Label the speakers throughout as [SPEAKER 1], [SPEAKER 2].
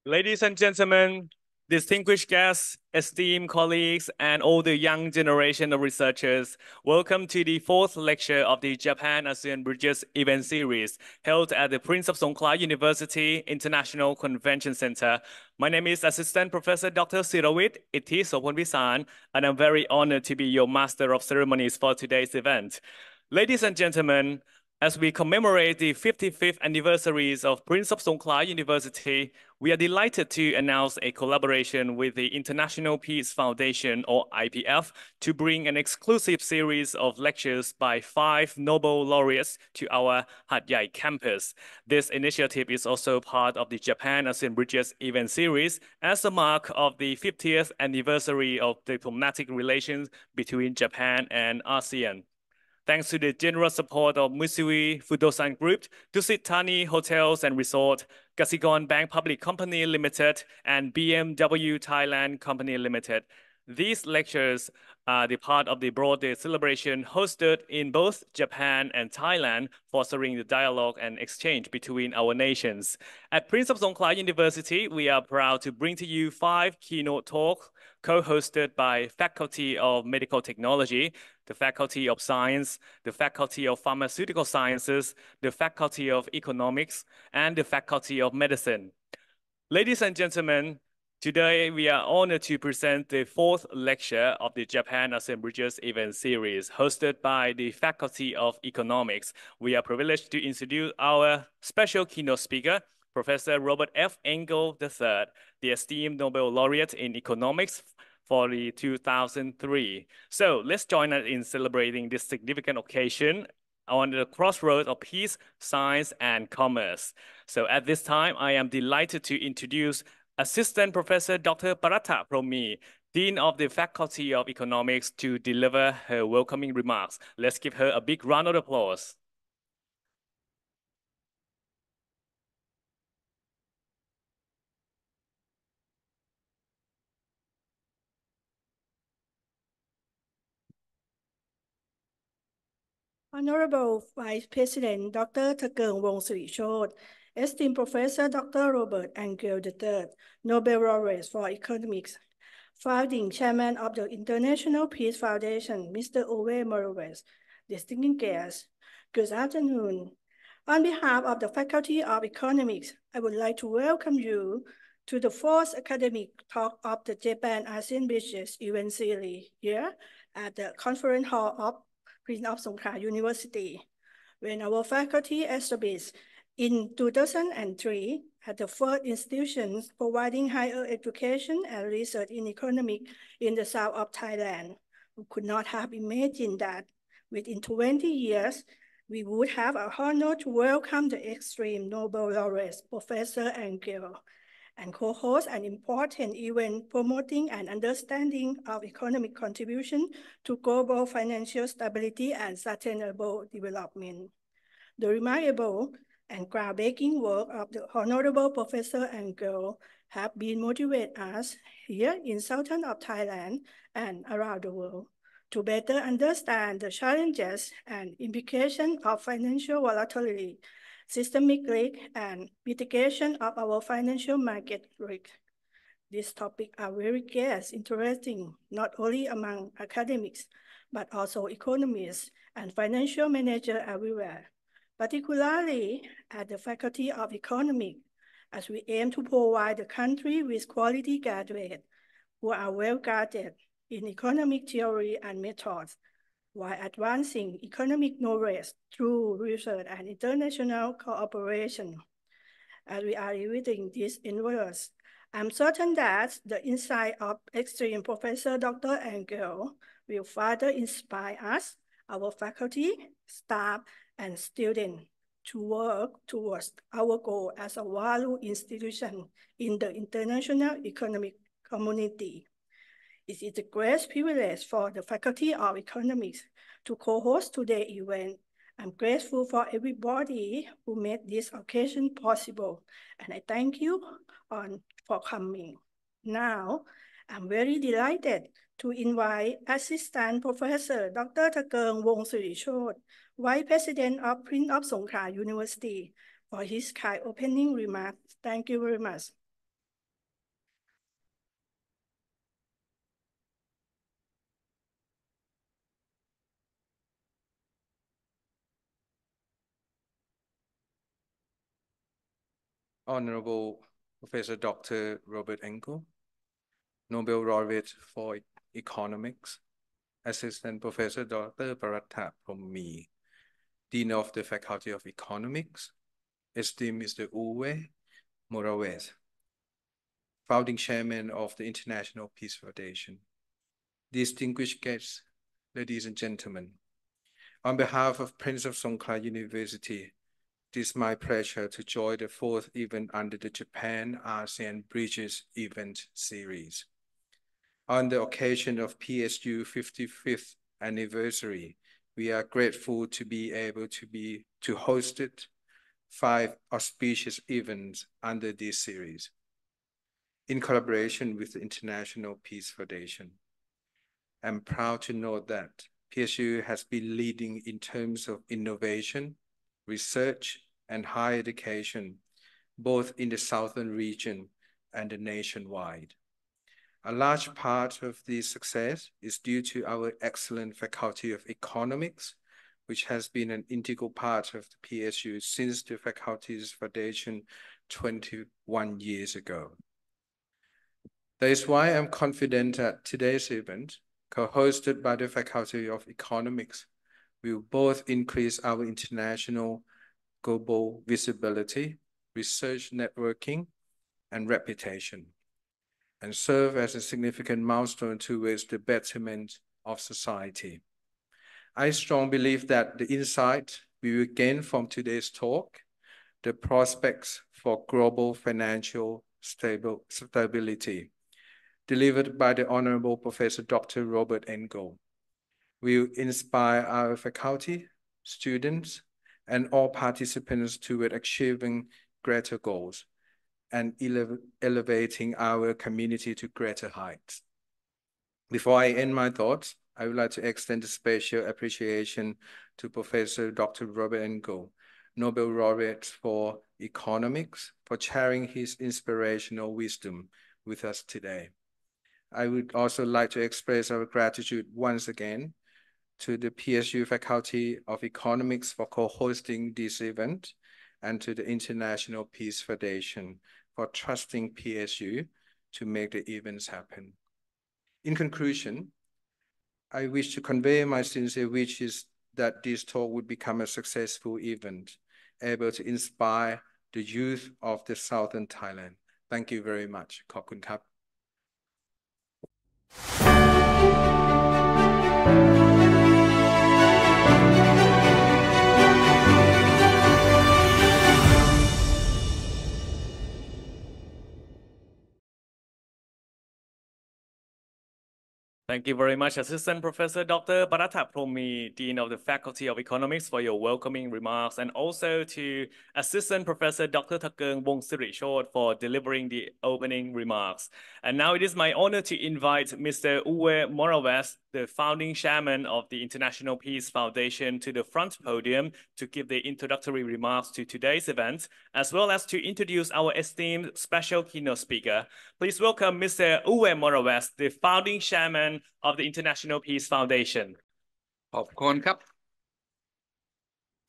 [SPEAKER 1] Ladies and gentlemen, distinguished guests, esteemed colleagues, and all the young generation of researchers, welcome to the fourth lecture of the Japan-ASEAN Bridges event series held at the Prince of Songkla University International Convention Center. My name is Assistant Professor Dr. Sirawit Ithi Soponvisan, and I'm very honored to be your Master of Ceremonies for today's event. Ladies and gentlemen, as we commemorate the 55th anniversaries of Prince of Songkla University, we are delighted to announce a collaboration with the International Peace Foundation, or IPF, to bring an exclusive series of lectures by 5 Nobel laureates to our Hat Yai campus. This initiative is also part of the Japan-ASEAN Bridges event series as a mark of the 50th anniversary of diplomatic relations between Japan and ASEAN. Thanks to the generous support of Mitsui Fudosan Group, Dusit Thani Hotels and Resort, Kasikorn Bank Public Company Limited, and BMW Thailand Company Limited. These lectures are the part of the broader celebration hosted in both Japan and Thailand, fostering the dialogue and exchange between our nations. At Prince of Songkla University, we are proud to bring to you 5 keynote talks co-hosted by Faculty of Medical Technology, the Faculty of Science, the Faculty of Pharmaceutical Sciences, the Faculty of Economics, and the Faculty of Medicine. Ladies and gentlemen, today we are honored to present the fourth lecture of the Japan-ASEAN Bridges event series hosted by the Faculty of Economics. We are privileged to introduce our special keynote speaker, Professor Robert F. Engle III, the esteemed Nobel Laureate in Economics for the 2003. So let's join us in celebrating this significant occasion on the crossroads of peace, science, and commerce. So at this time, I am delighted to introduce Assistant Professor Dr. Parata Promi, Dean of the Faculty of Economics, to deliver her welcoming remarks. Let's give her a big round of applause.
[SPEAKER 2] Honorable Vice President Dr. Thakeung Wongsuritchod, esteemed Professor Dr. Robert Engle III, Nobel Laureate for Economics, founding Chairman of the International Peace Foundation, Mr. Uwe Morawetz, distinguished guests, good afternoon. On behalf of the Faculty of Economics, I would like to welcome you to the fourth academic talk of the Japan-ASEAN Bridges event series here at the Conference Hall of Prince of Songkla University. When our faculty established in 2003 at the first institutions providing higher education and research in economics in the south of Thailand, we could not have imagined that within 20 years, we would have a honor to welcome the extreme Nobel laureate, Professor Engle, and co-host an important event promoting an understanding of economic contribution to global financial stability and sustainable development. The remarkable and groundbreaking work of the Honorable Professor Engle have been motivated us here in southern of Thailand and around the world to better understand the challenges and implications of financial volatility, systemic risk, and mitigation of our financial market risk. These topics are very interesting, not only among academics, but also economists and financial managers everywhere, particularly at the Faculty of Economics, as we aim to provide the country with quality graduates who are well-guarded in economic theory and methods, while advancing economic knowledge through research and international cooperation. As we are reading these endeavors, I'm certain that the insight of esteemed Professor Dr. Engle will further inspire us, our faculty, staff, and students to work towards our goal as a valued institution in the international economic community. It is a great privilege for the Faculty of Economics to co-host today's event. I'm grateful for everybody who made this occasion possible, and I thank you for coming. Now, I'm very delighted to invite Assistant Professor Dr. Thakeung Wongsuritchod, Vice President of Prince of Songkla University, for his kind opening remarks. Thank you very much.
[SPEAKER 3] Honorable Professor Dr. Robert Engle, Nobel Laureate for Economics, Assistant Professor Dr. Bharat Prof, Dean of the Faculty of Economics, esteemed Mr. Uwe Morawetz, Founding Chairman of the International Peace Foundation, distinguished guests, ladies and gentlemen, on behalf of Prince of Songkla University, it is my pleasure to join the fourth event under the JAPAN-ASEAN BRIDGES event series. On the occasion of PSU 55th anniversary, we are grateful to be able to host 5 auspicious events under this series in collaboration with the International Peace Foundation. I'm proud to note that PSU has been leading in terms of innovation, research, and higher education, both in the southern region and nationwide. A large part of this success is due to our excellent Faculty of Economics, which has been an integral part of the PSU since the faculty's foundation 21 years ago. That is why I'm confident that today's event, co-hosted by the Faculty of Economics, will both increase our international global visibility, research networking, and reputation, and serve as a significant milestone towards the betterment of society. I strongly believe that the insight we will gain from today's talk, the prospects for global financial stability, delivered by the Honorable Professor Dr. Robert Engle, will inspire our faculty, students, and all participants toward achieving greater goals and elevating our community to greater heights. Before I end my thoughts, I would like to extend a special appreciation to Professor Dr. Robert Engle, Nobel Laureate for Economics, for sharing his inspirational wisdom with us today. I would also like to express our gratitude once again to the PSU Faculty of Economics for co-hosting this event, and to the International Peace Foundation for trusting PSU to make the events happen. In conclusion, I wish to convey my sincere wishes that this talk would become a successful event, able to inspire the youth of the Southern Thailand. Thank you very much. ขอบคุณครับ
[SPEAKER 1] Thank you very much, Assistant Professor Dr. Bharat Prof, Dean of the Faculty of Economics, for your welcoming remarks, and also to Assistant Professor Dr. Thakeung Wongsiritchod for delivering the opening remarks. And now it is my honor to invite Mr. Uwe Morawetz, the founding chairman of the International Peace Foundation, to the front podium to give the introductory remarks to today's event, as well as to introduce our esteemed special keynote speaker. Please welcome Mr. Uwe Morawetz, the founding chairman of the International Peace Foundation.
[SPEAKER 4] ขอบคุณครับ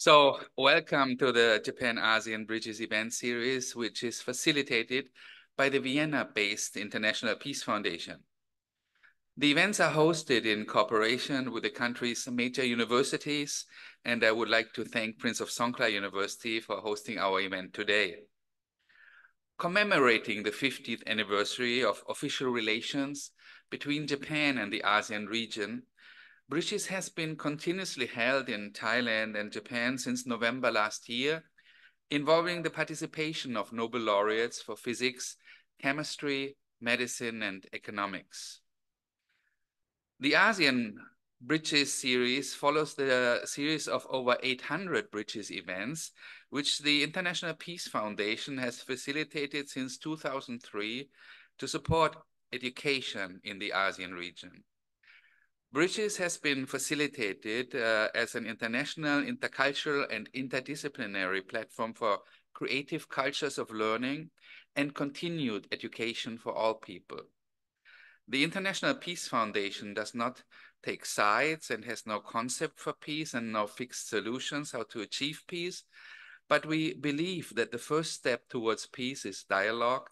[SPEAKER 4] So welcome to the Japan-ASEAN Bridges event series, which is facilitated by the Vienna-based International Peace Foundation. The events are hosted in cooperation with the country's major universities, and I would like to thank Prince of Songkla University for hosting our event today. Commemorating the 50th anniversary of official relations between Japan and the ASEAN region, Bridges has been continuously held in Thailand and Japan since November last year, involving the participation of Nobel laureates for physics, chemistry, medicine, and economics. The ASEAN Bridges series follows the series of over 800 Bridges events, which the International Peace Foundation has facilitated since 2003 to support education in the ASEAN region. Bridges has been facilitated as an international, intercultural, and interdisciplinary platform for creative cultures of learning and continued education for all people. The International Peace Foundation does not take sides and has no concept for peace and no fixed solutions how to achieve peace, But we believe that the first step towards peace is dialogue,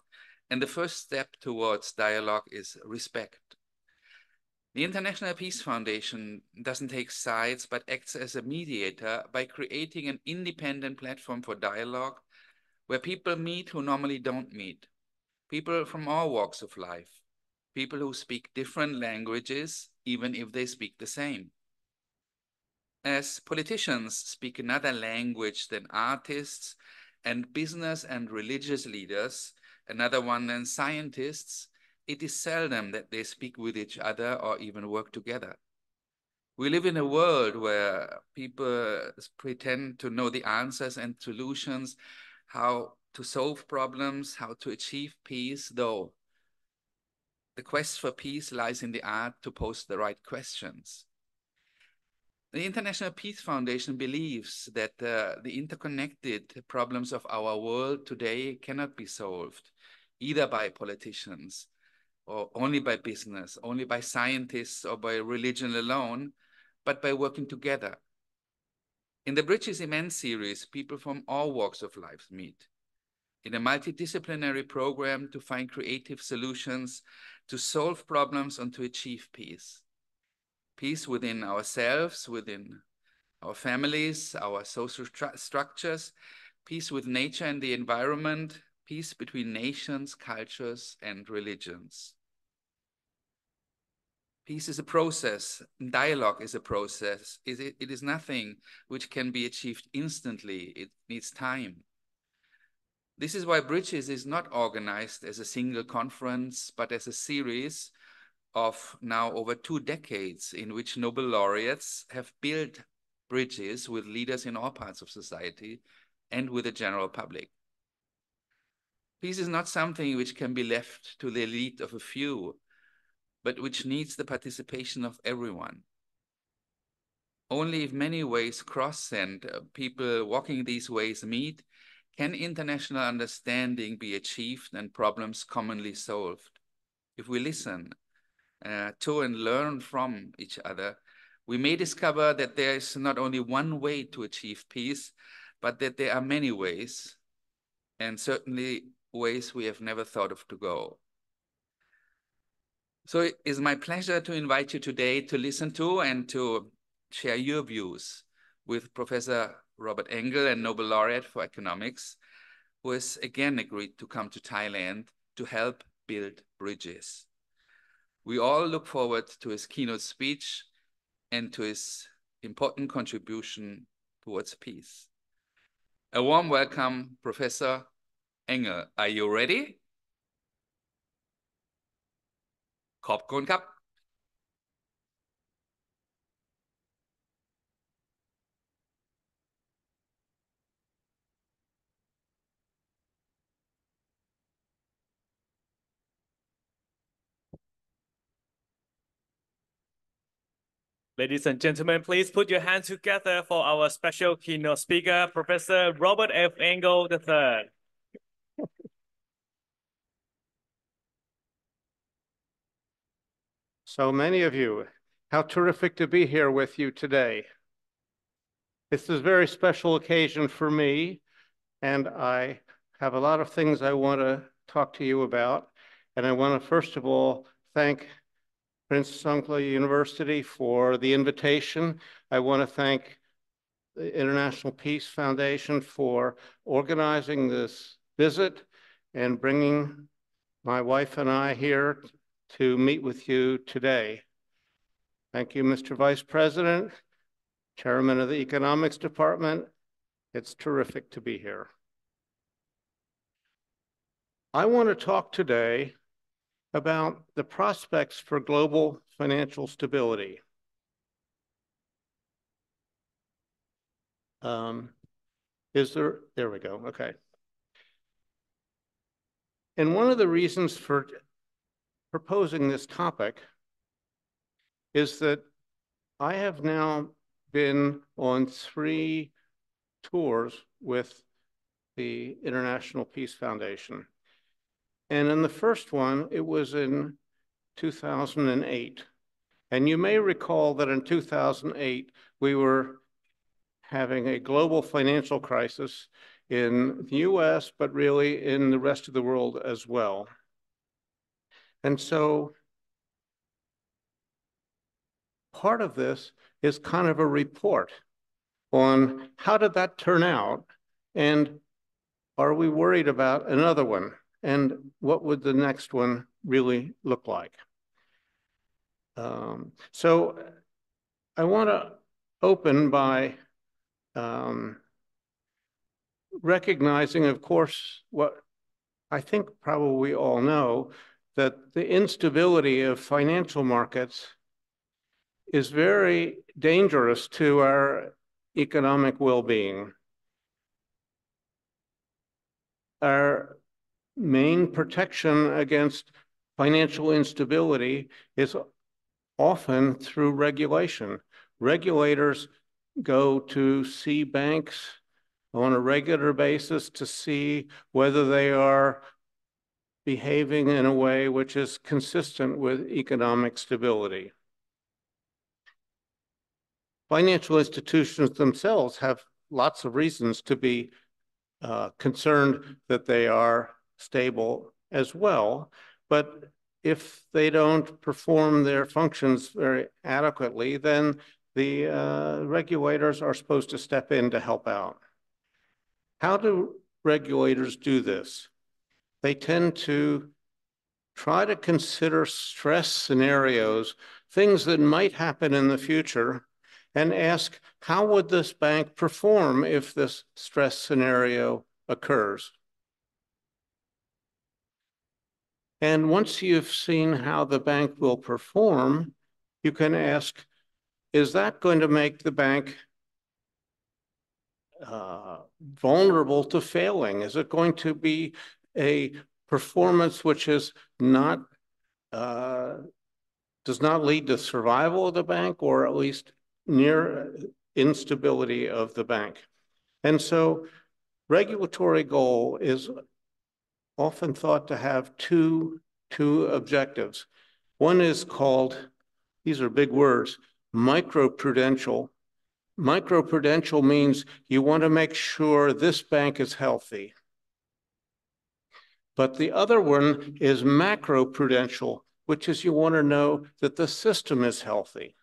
[SPEAKER 4] and the first step towards dialogue is respect. The International Peace Foundation doesn't take sides, but acts as a mediator by creating an independent platform for dialogue where people meet who normally don't meet, people from all walks of life, people who speak different languages, even if they speak the same. As politicians speak another language than artists, and business and religious leaders another one than scientists, it is seldom that they speak with each other or even work together. We live in a world where people pretend to know the answers and solutions, how to solve problems, how to achieve peace, though the quest for peace lies in the art to pose the right questions. The International Peace Foundation believes that the interconnected problems of our world today cannot be solved either by politicians or only by business, only by scientists or by religion alone, but by working together. In the Bridges Immense series, people from all walks of life meet in a multidisciplinary program to find creative solutions, to solve problems and to achieve peace. Peace within ourselves, within our families, our social structures, peace with nature and the environment, peace between nations, cultures, and religions. Peace is a process, dialogue is a process. It is nothing which can be achieved instantly. It needs time. This is why Bridges is not organized as a single conference, but as a series of now over 2 decades in which Nobel laureates have built bridges with leaders in all parts of society and with the general public. Peace is not something which can be left to the elite of a few, but which needs the participation of everyone. Only if many ways cross and people walking these ways meet, can international understanding be achieved and problems commonly solved. If we listen to and learn from each other, we may discover that there is not only one way to achieve peace, but that there are many ways, and certainly ways we have never thought of to go. So it is my pleasure to invite you today to listen to and to share your views with Professor Robert Engle and Nobel Laureate for Economics, who has again agreed to come to Thailand to help build bridges. We all look forward to his keynote speech and to his important contribution towards peace. A warm welcome, Professor Engle. Are you ready? ขอบคุณครับ
[SPEAKER 1] Ladies and gentlemen, please put your hands together for our special keynote speaker, Professor Robert F. Engle III.
[SPEAKER 5] So many of you, how terrific to be here with you today. This is a very special occasion for me, and I have a lot of things I want to talk to you about. And I want to first of all thank Prince of Songkla University for the invitation. I want to thank the International Peace Foundation for organizing this visit and bringing my wife and I here to meet with you today. Thank you, Mr. Vice President, Chairman of the Economics Department. It's terrific to be here. I want to talk today about the prospects for global financial stability. There we go, okay. And one of the reasons for proposing this topic is that I have now been on 3 tours with the International Peace Foundation. And in the first one, it was in 2008. And you may recall that in 2008, we were having a global financial crisis in the US, but really in the rest of the world as well. And so part of this is kind of a report on how did that turn out, and are we worried about another one, and what would the next one really look like? So I want to open by recognizing, of course, what I think probably we all know, that the instability of financial markets is very dangerous to our economic well-being. Our main protection against financial instability is often through regulation. Regulators go to see banks on a regular basis to see whether they are behaving in a way which is consistent with economic stability. Financial institutions themselves have lots of reasons to be concerned that they are stable as well, but if they don't perform their functions very adequately, then the regulators are supposed to step in to help out. How do regulators do this? They tend to try to consider stress scenarios, things that might happen in the future, and ask, how would this bank perform if this stress scenario occurs? And once you've seen how the bank will perform, you can ask, is that going to make the bank vulnerable to failing? Is it going to be a performance which is not, does not lead to survival of the bank, or at least near instability of the bank? And so regulatory goal is often thought to have two objectives. One is called, these are big words, microprudential. Microprudential means you want to make sure this bank is healthy. But the other one is macroprudential, which is you want to know that the system is healthy.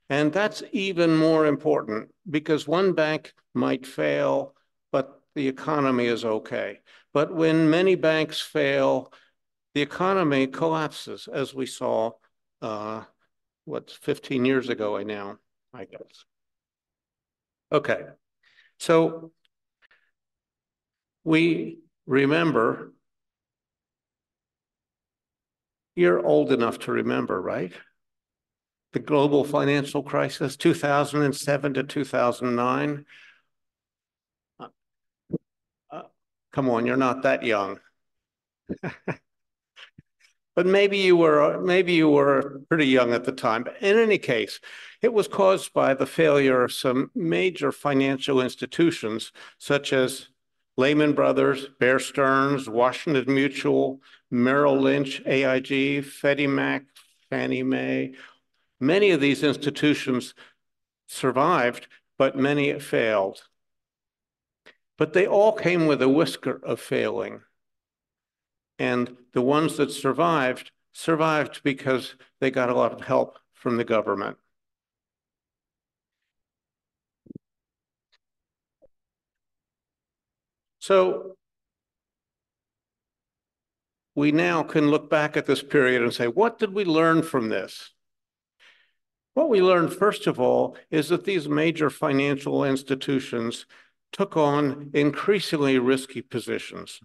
[SPEAKER 5] And that's even more important because one bank might fail, but the economy is okay. But when many banks fail, the economy collapses, as we saw, 15 years ago now, I guess. Okay, so we remember, you're old enough to remember, right? The global financial crisis, 2007 to 2009. Come on, you're not that young. But maybe you were pretty young at the time. But in any case, it was caused by the failure of some major financial institutions, such as Lehman Brothers, Bear Stearns, Washington Mutual, Merrill Lynch, AIG, Freddie Mac, Fannie Mae. Many of these institutions survived, but many failed. But they all came with a whisker of failing. And the ones that survived because they got a lot of help from the government. So we now can look back at this period and say, what did we learn from this? What we learned, first of all, is that these major financial institutions took on increasingly risky positions.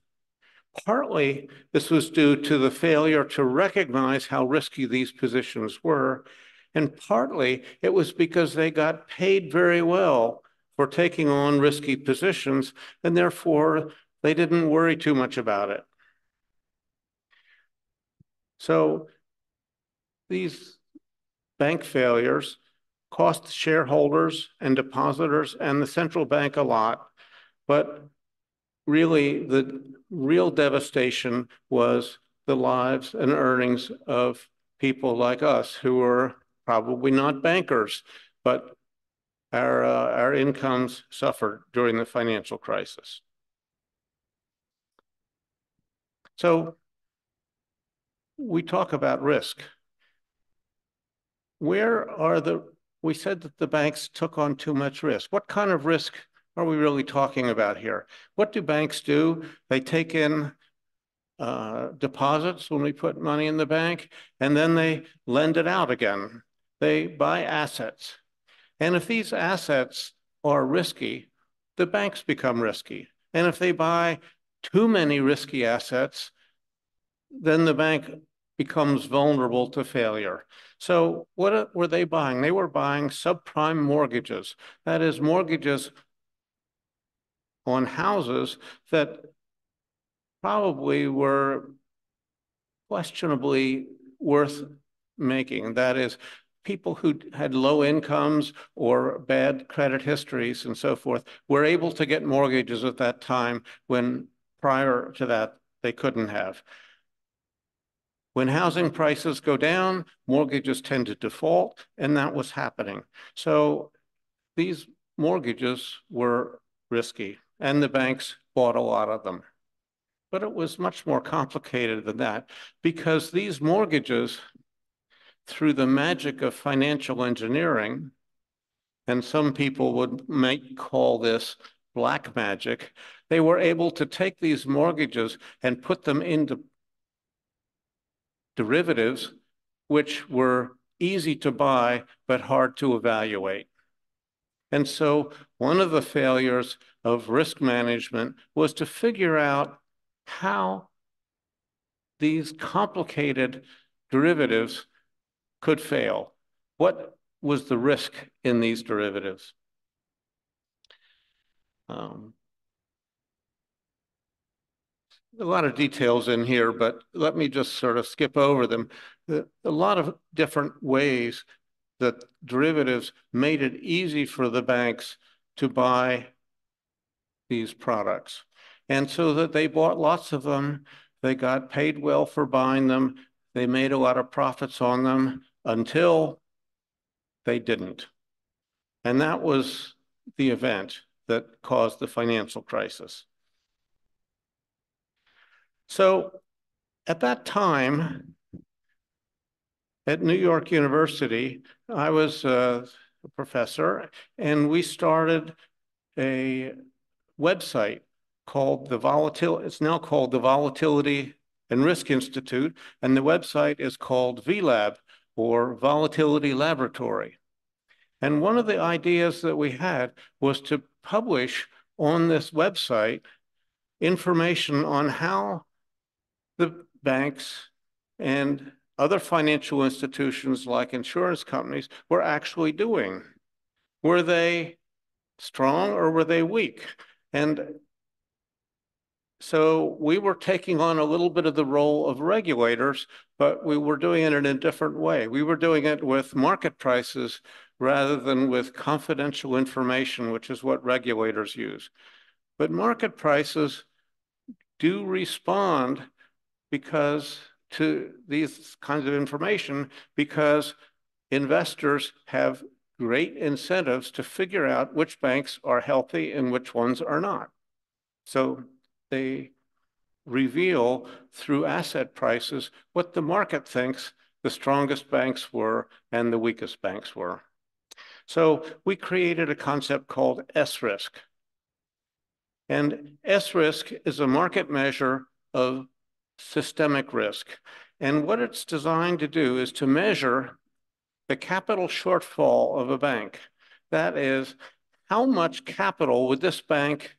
[SPEAKER 5] Partly, this was due to the failure to recognize how risky these positions were, and partly it was because they got paid very well for taking on risky positions, and therefore they didn't worry too much about it. So these bank failures cost shareholders and depositors and the central bank a lot, but really, the real devastation was the lives and earnings of people like us who were probably not bankers, but our incomes suffered during the financial crisis. So we talk about risk. We said that the banks took on too much risk. What kind of risk are we really talking about here? What do banks do? They take in deposits when we put money in the bank, and then they lend it out again. They buy assets. And if these assets are risky, the banks become risky. And if they buy too many risky assets, then the bank becomes vulnerable to failure. So what were they buying? They were buying subprime mortgages. That is, mortgages on houses that probably were questionably worth making. That is, people who had low incomes or bad credit histories and so forth were able to get mortgages at that time when prior to that they couldn't have. When housing prices go down, mortgages tend to default, and that was happening. So these mortgages were risky, and the banks bought a lot of them. But it was much more complicated than that, because these mortgages, through the magic of financial engineering, and some people might call this black magic, they were able to take these mortgages and put them into derivatives, which were easy to buy but hard to evaluate. And so one of the failures of risk management was to figure out how these complicated derivatives could fail. What was the risk in these derivatives? A lot of details in here, but let me just sort of skip over them. A lot of different ways that derivatives made it easy for the banks to buy these products. And so that they bought lots of them, they got paid well for buying them, they made a lot of profits on them until they didn't. And that was the event that caused the financial crisis. So at that time, at New York University, I was a professor, and we started a website called it's now called the Volatility and Risk Institute, and the website is called VLab, or Volatility Laboratory. And one of the ideas that we had was to publish on this website information on how the banks and other financial institutions like insurance companies were actually doing. Were they strong or were they weak? And so we were taking on a little bit of the role of regulators, but we were doing it in a different way. We were doing it with market prices rather than with confidential information, which is what regulators use. But market prices do respond to these kinds of information, because investors have great incentives to figure out which banks are healthy and which ones are not. So they reveal through asset prices what the market thinks the strongest banks were and the weakest banks were. So we created a concept called S-risk. And S-risk is a market measure of systemic risk. And what it's designed to do is to measure the capital shortfall of a bank. That is, how much capital would this bank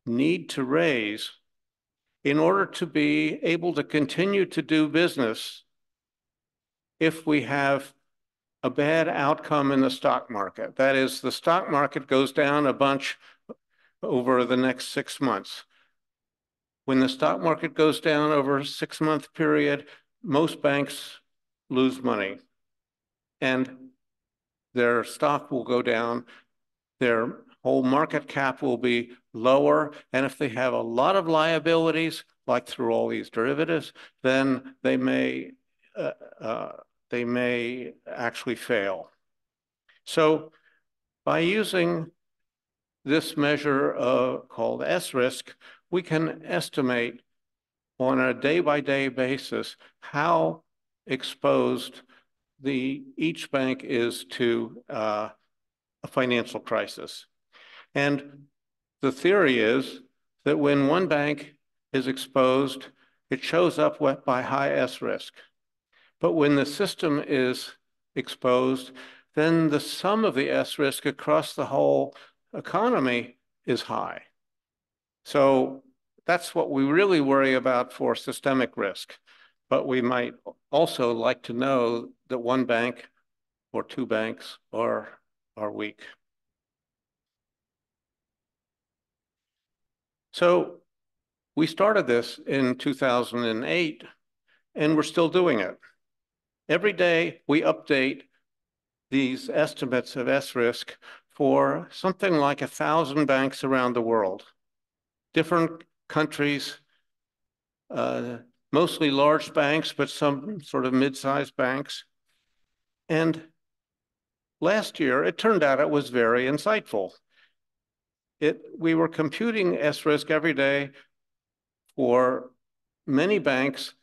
[SPEAKER 5] need to raise in order to be able to continue to do business if we have a bad outcome in the stock market? That is, the stock market goes down a bunch over the next 6 months. When the stock market goes down over a 6-month period, most banks lose money, and their stock will go down, their whole market cap will be lower, and if they have a lot of liabilities, like through all these derivatives, then they may actually fail. So by using this measure called S-risk, we can estimate on a day-by-day basis how exposed each bank is to a financial crisis. And the theory is that when one bank is exposed, it shows up by high S-risk. But when the system is exposed, then the sum of the S-risk across the whole economy is high. So that's what we really worry about for systemic risk. But we might also like to know that one bank or two banks are weak. So we started this in 2008, and we're still doing it. Every day we update these estimates of S-risk for something like 1,000 banks around the world. Different countries, mostly large banks, but some sort of mid-sized banks. And last year, it turned out it was very insightful. We were computing S-risk every day for many banks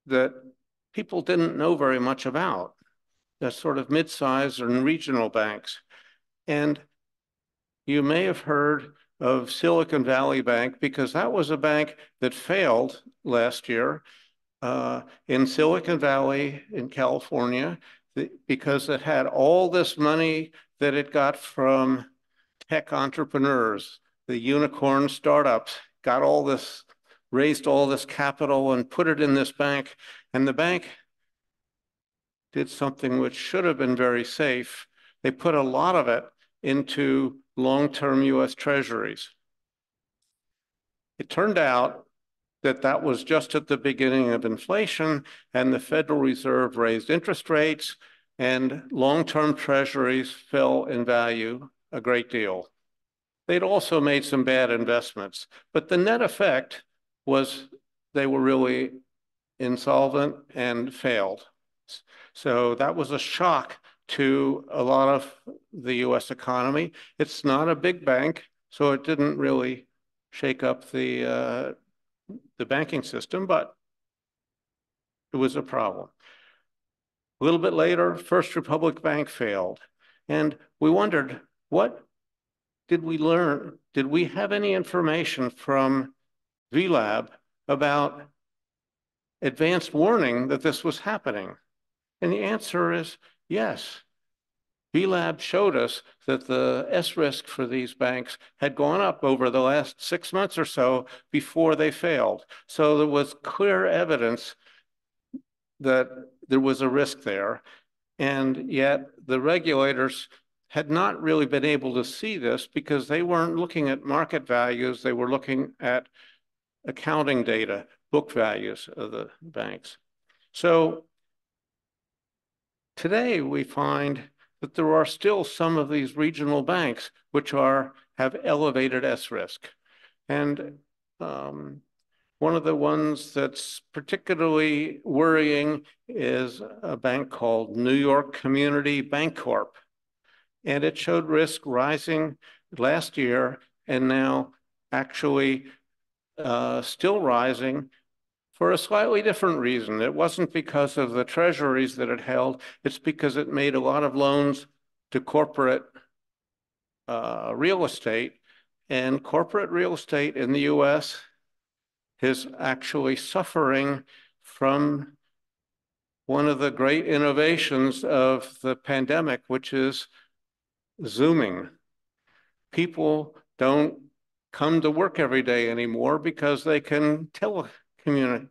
[SPEAKER 5] that people didn't know very much about, the sort of mid-sized and regional banks. And you may have heard of Silicon Valley Bank because that was a bank that failed last year in Silicon Valley in California because it had all this money that it got from tech entrepreneurs, the unicorn startups, raised all this capital and put it in this bank. And the bank did something which should have been very safe. They put a lot of it into long-term US Treasuries. It turned out that that was just at the beginning of inflation, and the Federal Reserve raised interest rates, and long-term Treasuries fell in value a great deal. They'd also made some bad investments, but the net effect was they were really insolvent and failed. So that was a shock to a lot of the US economy. It's not a big bank, so it didn't really shake up the banking system, but it was a problem. A little bit later, First Republic Bank failed. And we wondered, what did we learn? Did we have any information from VLab about advanced warning that this was happening? And the answer is yes. VLab showed us that the S-risk for these banks had gone up over the last 6 months or so before they failed. So there was clear evidence that there was a risk there. And yet the regulators had not really been able to see this because they weren't looking at market values. They were looking at accounting data, book values of the banks. So today we find that there are still some of these regional banks which have elevated S-risk. And one of the ones that's particularly worrying is a bank called New York Community Bancorp. And it showed risk rising last year and now actually still rising for a slightly different reason. It wasn't because of the treasuries that it held, it's because it made a lot of loans to corporate real estate. And corporate real estate in the US is actually suffering from one of the great innovations of the pandemic, which is Zooming. People don't come to work every day anymore because they can telecommunicate.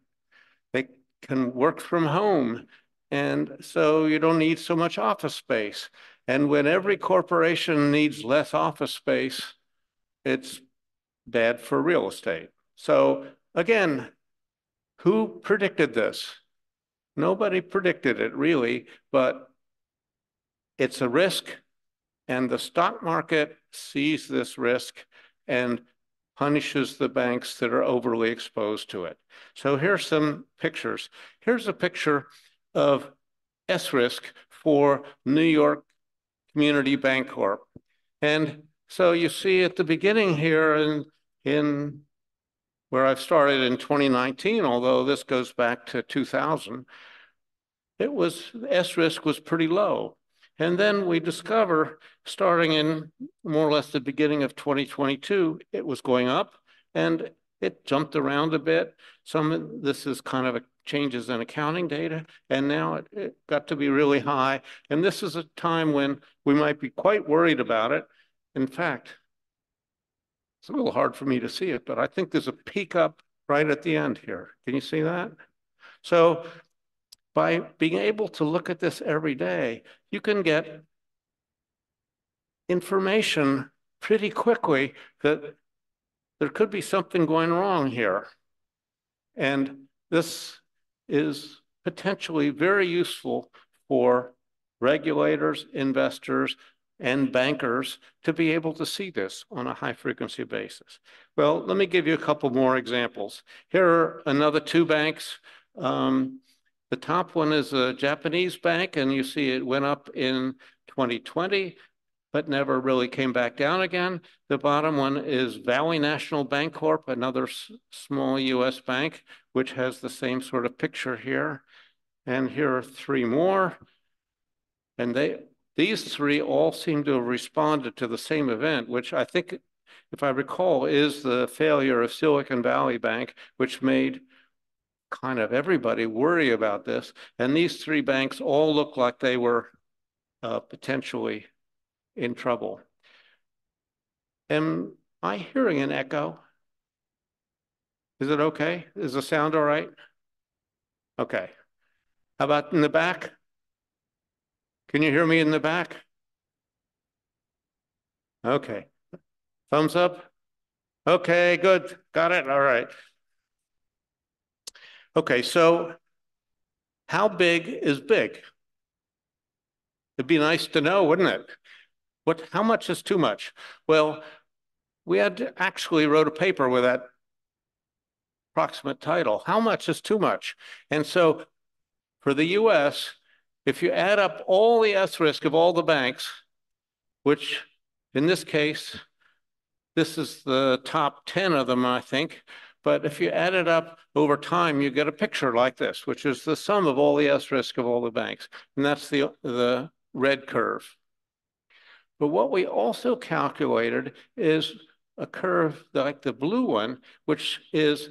[SPEAKER 5] They can work from home. And so you don't need so much office space. And when every corporation needs less office space, it's bad for real estate. So again, who predicted this? Nobody predicted it really, but it's a risk. And the stock market sees this risk and punishes the banks that are overly exposed to it. So here's some pictures. Here's a picture of S-risk for New York Community Bancorp. And so you see at the beginning here in where I've started in 2019, although this goes back to 2000, S-risk was pretty low. And then we discover, starting in more or less the beginning of 2022, it was going up and it jumped around a bit. This is kind of changes in accounting data, and now it got to be really high. And this is a time when we might be quite worried about it. In fact, it's a little hard for me to see it, but I think there's a peak up right at the end here. Can you see that? So by being able to look at this every day, you can get information pretty quickly that there could be something going wrong here. And this is potentially very useful for regulators, investors, and bankers to be able to see this on a high-frequency basis. Well, let me give you a couple more examples. Here are another two banks. The top one is a Japanese bank, and you see it went up in 2020, but never really came back down again. The bottom one is Valley National Bancorp, another small US bank, which has the same sort of picture here. And here are three more. And these three all seem to have responded to the same event, which I think, if I recall, is the failure of Silicon Valley Bank, which made kind of everybody worry about this. And these three banks all look like they were potentially in trouble. Am I hearing an echo? Is it okay? Is the sound all right? Okay. How about in the back? Can you hear me in the back? Okay. Thumbs up? Okay, good. Got it. All right. Okay, so how big is big? It'd be nice to know, wouldn't it? How much is too much? Well, we actually wrote a paper with that approximate title. How much is too much? And so for the US, if you add up all the S-risk of all the banks, which in this case, this is the top 10 of them, I think. But if you add it up over time, you get a picture like this, which is the sum of all the S-risk of all the banks. And that's the red curve. But what we also calculated is a curve like the blue one, which is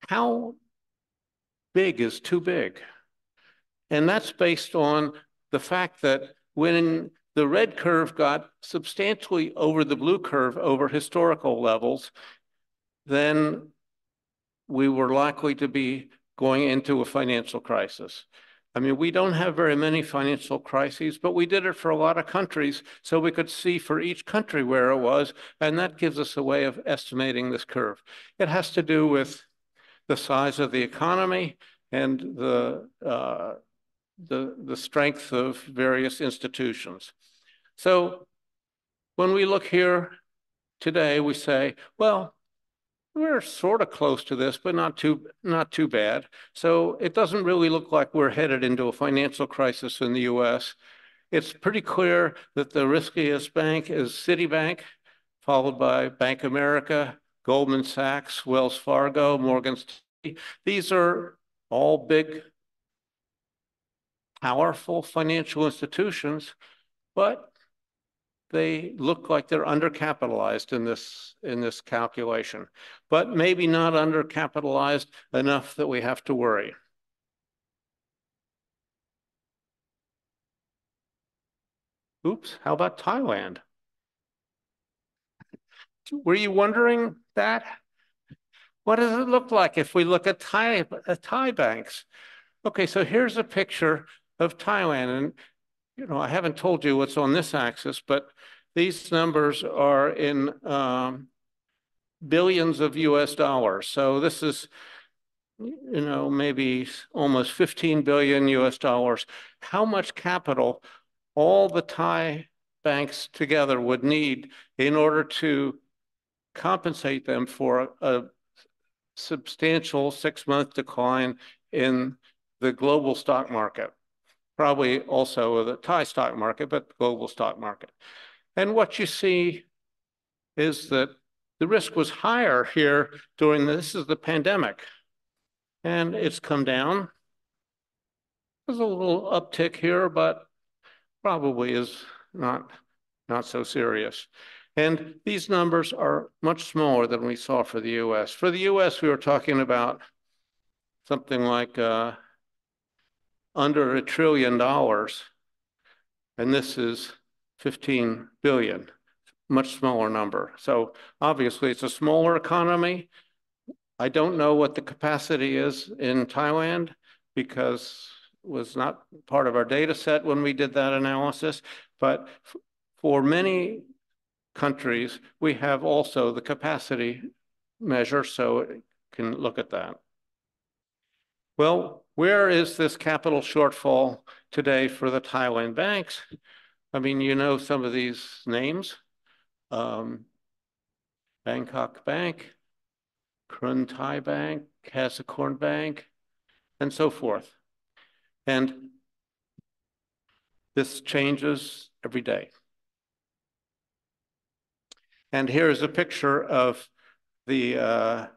[SPEAKER 5] how big is too big. And that's based on the fact that when the red curve got substantially over the blue curve over historical levels, then we were likely to be going into a financial crisis. I mean, we don't have very many financial crises, but we did it for a lot of countries, so we could see for each country where it was, and that gives us a way of estimating this curve. It has to do with the size of the economy and the strength of various institutions. So when we look here today, we say, well, we're sort of close to this, but not too bad. So it doesn't really look like we're headed into a financial crisis in the US. It's pretty clear that the riskiest bank is Citibank, followed by Bank of America, Goldman Sachs, Wells Fargo, Morgan Stanley. These are all big, powerful financial institutions, but they look like they're undercapitalized in this calculation, but maybe not undercapitalized enough that we have to worry. Oops, how about Thailand? Were you wondering that? What does it look like if we look at Thai banks? Okay, so here's a picture of Thailand, and I haven't told you what's on this axis, but these numbers are in billions of US dollars. So this is, maybe almost 15 billion US dollars. How much capital all the Thai banks together would need in order to compensate them for a substantial 6-month decline in the global stock market? probably also the Thai stock market, but the global stock market. And what you see is that the risk was higher here during this is the pandemic. And it's come down. There's a little uptick here, but probably is not so serious. And these numbers are much smaller than we saw for the US. For the US, we were talking about something like under $1 trillion. And this is 15 billion, much smaller number. So obviously it's a smaller economy. I don't know what the capacity is in Thailand because it was not part of our data set when we did that analysis. But for many countries, we have also the capacity measure, so it can look at that. Well, where is this capital shortfall today for the Thailand banks? I mean, you know some of these names. Bangkok Bank, Krung Thai Bank, Kasikorn Bank, and so forth. And this changes every day. And here's a picture of the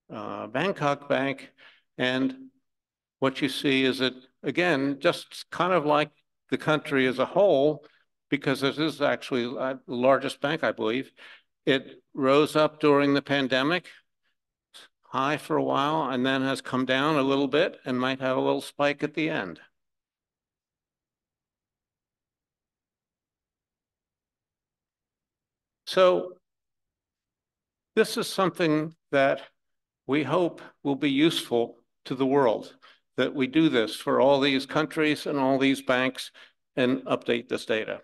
[SPEAKER 5] Bangkok Bank. And what you see is that, again, just kind of like the country as a whole, because this is actually the largest bank, I believe, it rose up during the pandemic, high for a while, and then has come down a little bit and might have a little spike at the end. So this is something that we hope will be useful to the world, that we do this for all these countries and all these banks and update this data.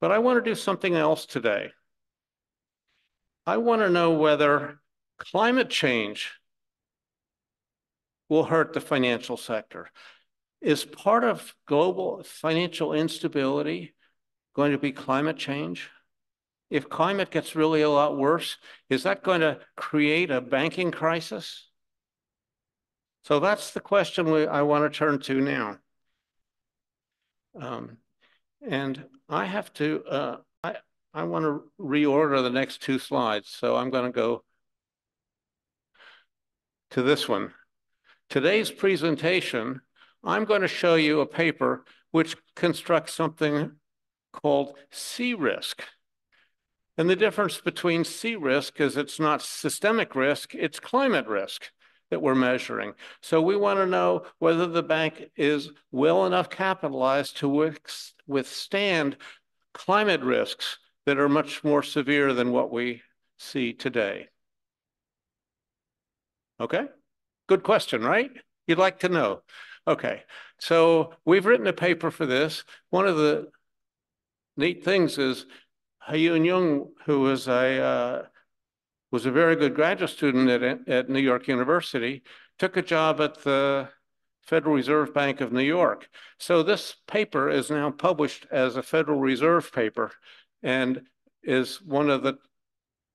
[SPEAKER 5] But I want to do something else today. I want to know whether climate change will hurt the financial sector. Is part of global financial instability going to be climate change? If climate gets really a lot worse, is that going to create a banking crisis? So that's the question I want to turn to now. And I have to, I want to reorder the next two slides. So I'm going to go to this one. Today's presentation, I'm going to show you a paper which constructs something called sea risk. And the difference between sea risk is it's not systemic risk, it's climate risk that we're measuring. So we want to know whether the bank is well enough capitalized to withstand climate risks that are much more severe than what we see today. Okay? Good question, right? You'd like to know. Okay, so we've written a paper for this. One of the neat things is Hyun Young, who was a very good graduate student at New York University, took a job at the Federal Reserve Bank of New York. So this paper is now published as a Federal Reserve paper and is one of the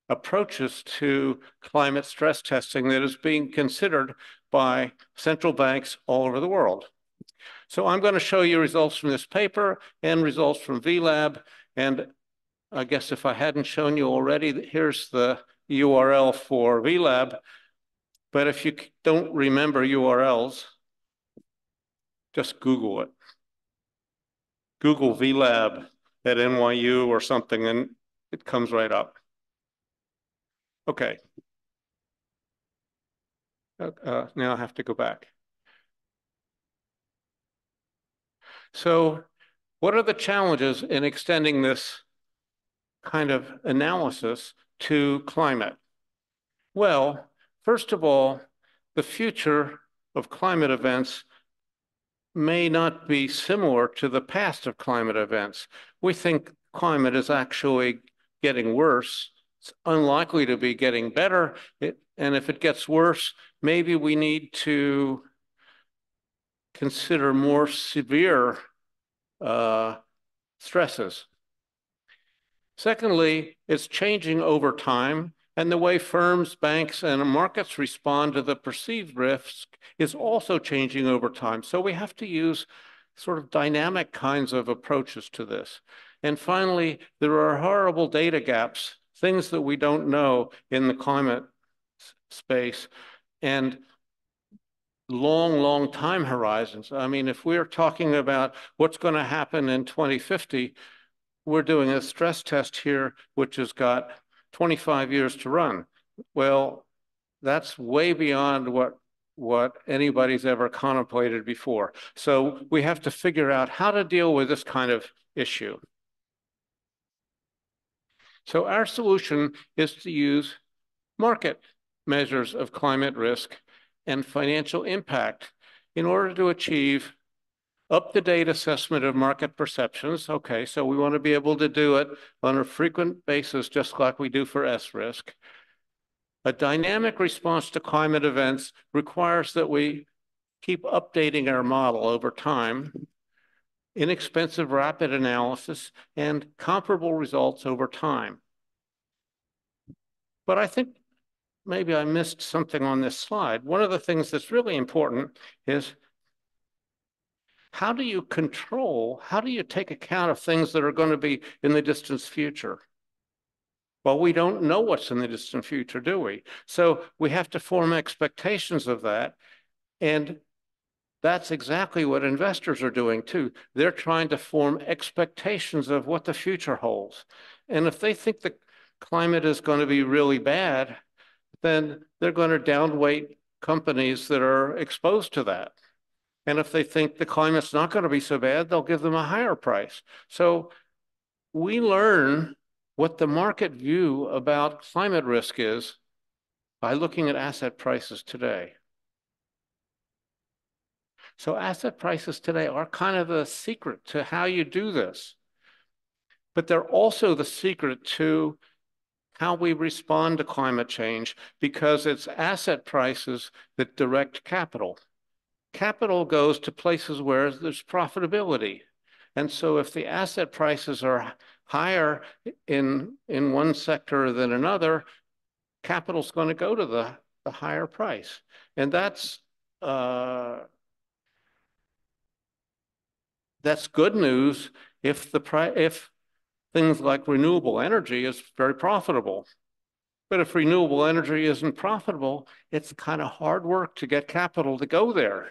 [SPEAKER 5] approaches to climate stress testing that is being considered by central banks all over the world. So I'm going to show you results from this paper and results from VLab. And I guess if I hadn't shown you already, here's the URL for VLab. But if you don't remember URLs, just Google it. Google VLab at NYU or something, and it comes right up. Okay. Now I have to go back. So what are the challenges in extending this kind of analysis to climate? Well, first of all, the future of climate events may not be similar to the past of climate events. We think climate is actually getting worse. It's unlikely to be getting better. And if it gets worse, maybe we need to consider more severe stresses. Secondly, it's changing over time. And the way firms, banks, and markets respond to the perceived risk is also changing over time. So we have to use sort of dynamic kinds of approaches to this. And finally, there are horrible data gaps, things that we don't know in the climate space, and long time horizons. I mean, if we're talking about what's going to happen in 2050, we're doing a stress test here, which has got 25 years to run. Well, that's way beyond what anybody's ever contemplated before. So we have to figure out how to deal with this kind of issue. So our solution is to use market measures of climate risk and financial impact in order to achieve up-to-date assessment of market perceptions. Okay, so we want to be able to do it on a frequent basis, just like we do for S-risk. A dynamic response to climate events requires that we keep updating our model over time, inexpensive rapid analysis, and comparable results over time. But I think maybe I missed something on this slide. One of the things that's really important is how do you take account of things that are going to be in the distant future? Well, we don't know what's in the distant future, do we? So we have to form expectations of that. And that's exactly what investors are doing too. They're trying to form expectations of what the future holds. And if they think the climate is going to be really bad, then they're going to downweight companies that are exposed to that. And if they think the climate's not going to be so bad, they'll give them a higher price. So we learn what the market view about climate risk is by looking at asset prices today. So asset prices today are kind of the secret to how you do this. But they're also the secret to how we respond to climate change, because it's asset prices that direct capital. Capital goes to places where there's profitability. And so if the asset prices are higher in one sector than another, capital's going to go to the higher price. And that's good news if things like renewable energy is very profitable. But if renewable energy isn't profitable, it's kind of hard work to get capital to go there.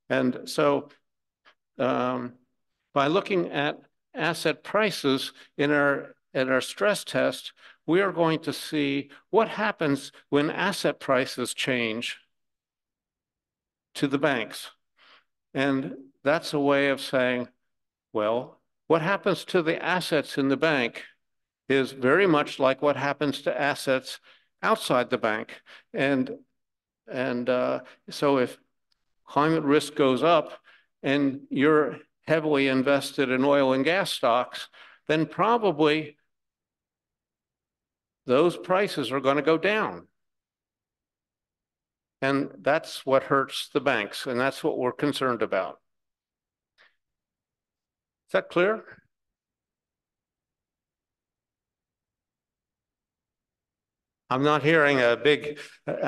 [SPEAKER 5] And so by looking at asset prices in our stress test, we are going to see what happens when asset prices change to the banks. And that's a way of saying, well, what happens to the assets in the bank is very much like what happens to assets outside the bank. And so if climate risk goes up and you're heavily invested in oil and gas stocks, then probably those prices are going to go down. And that's what hurts the banks, and that's what we're concerned about. Is that clear? I'm not hearing I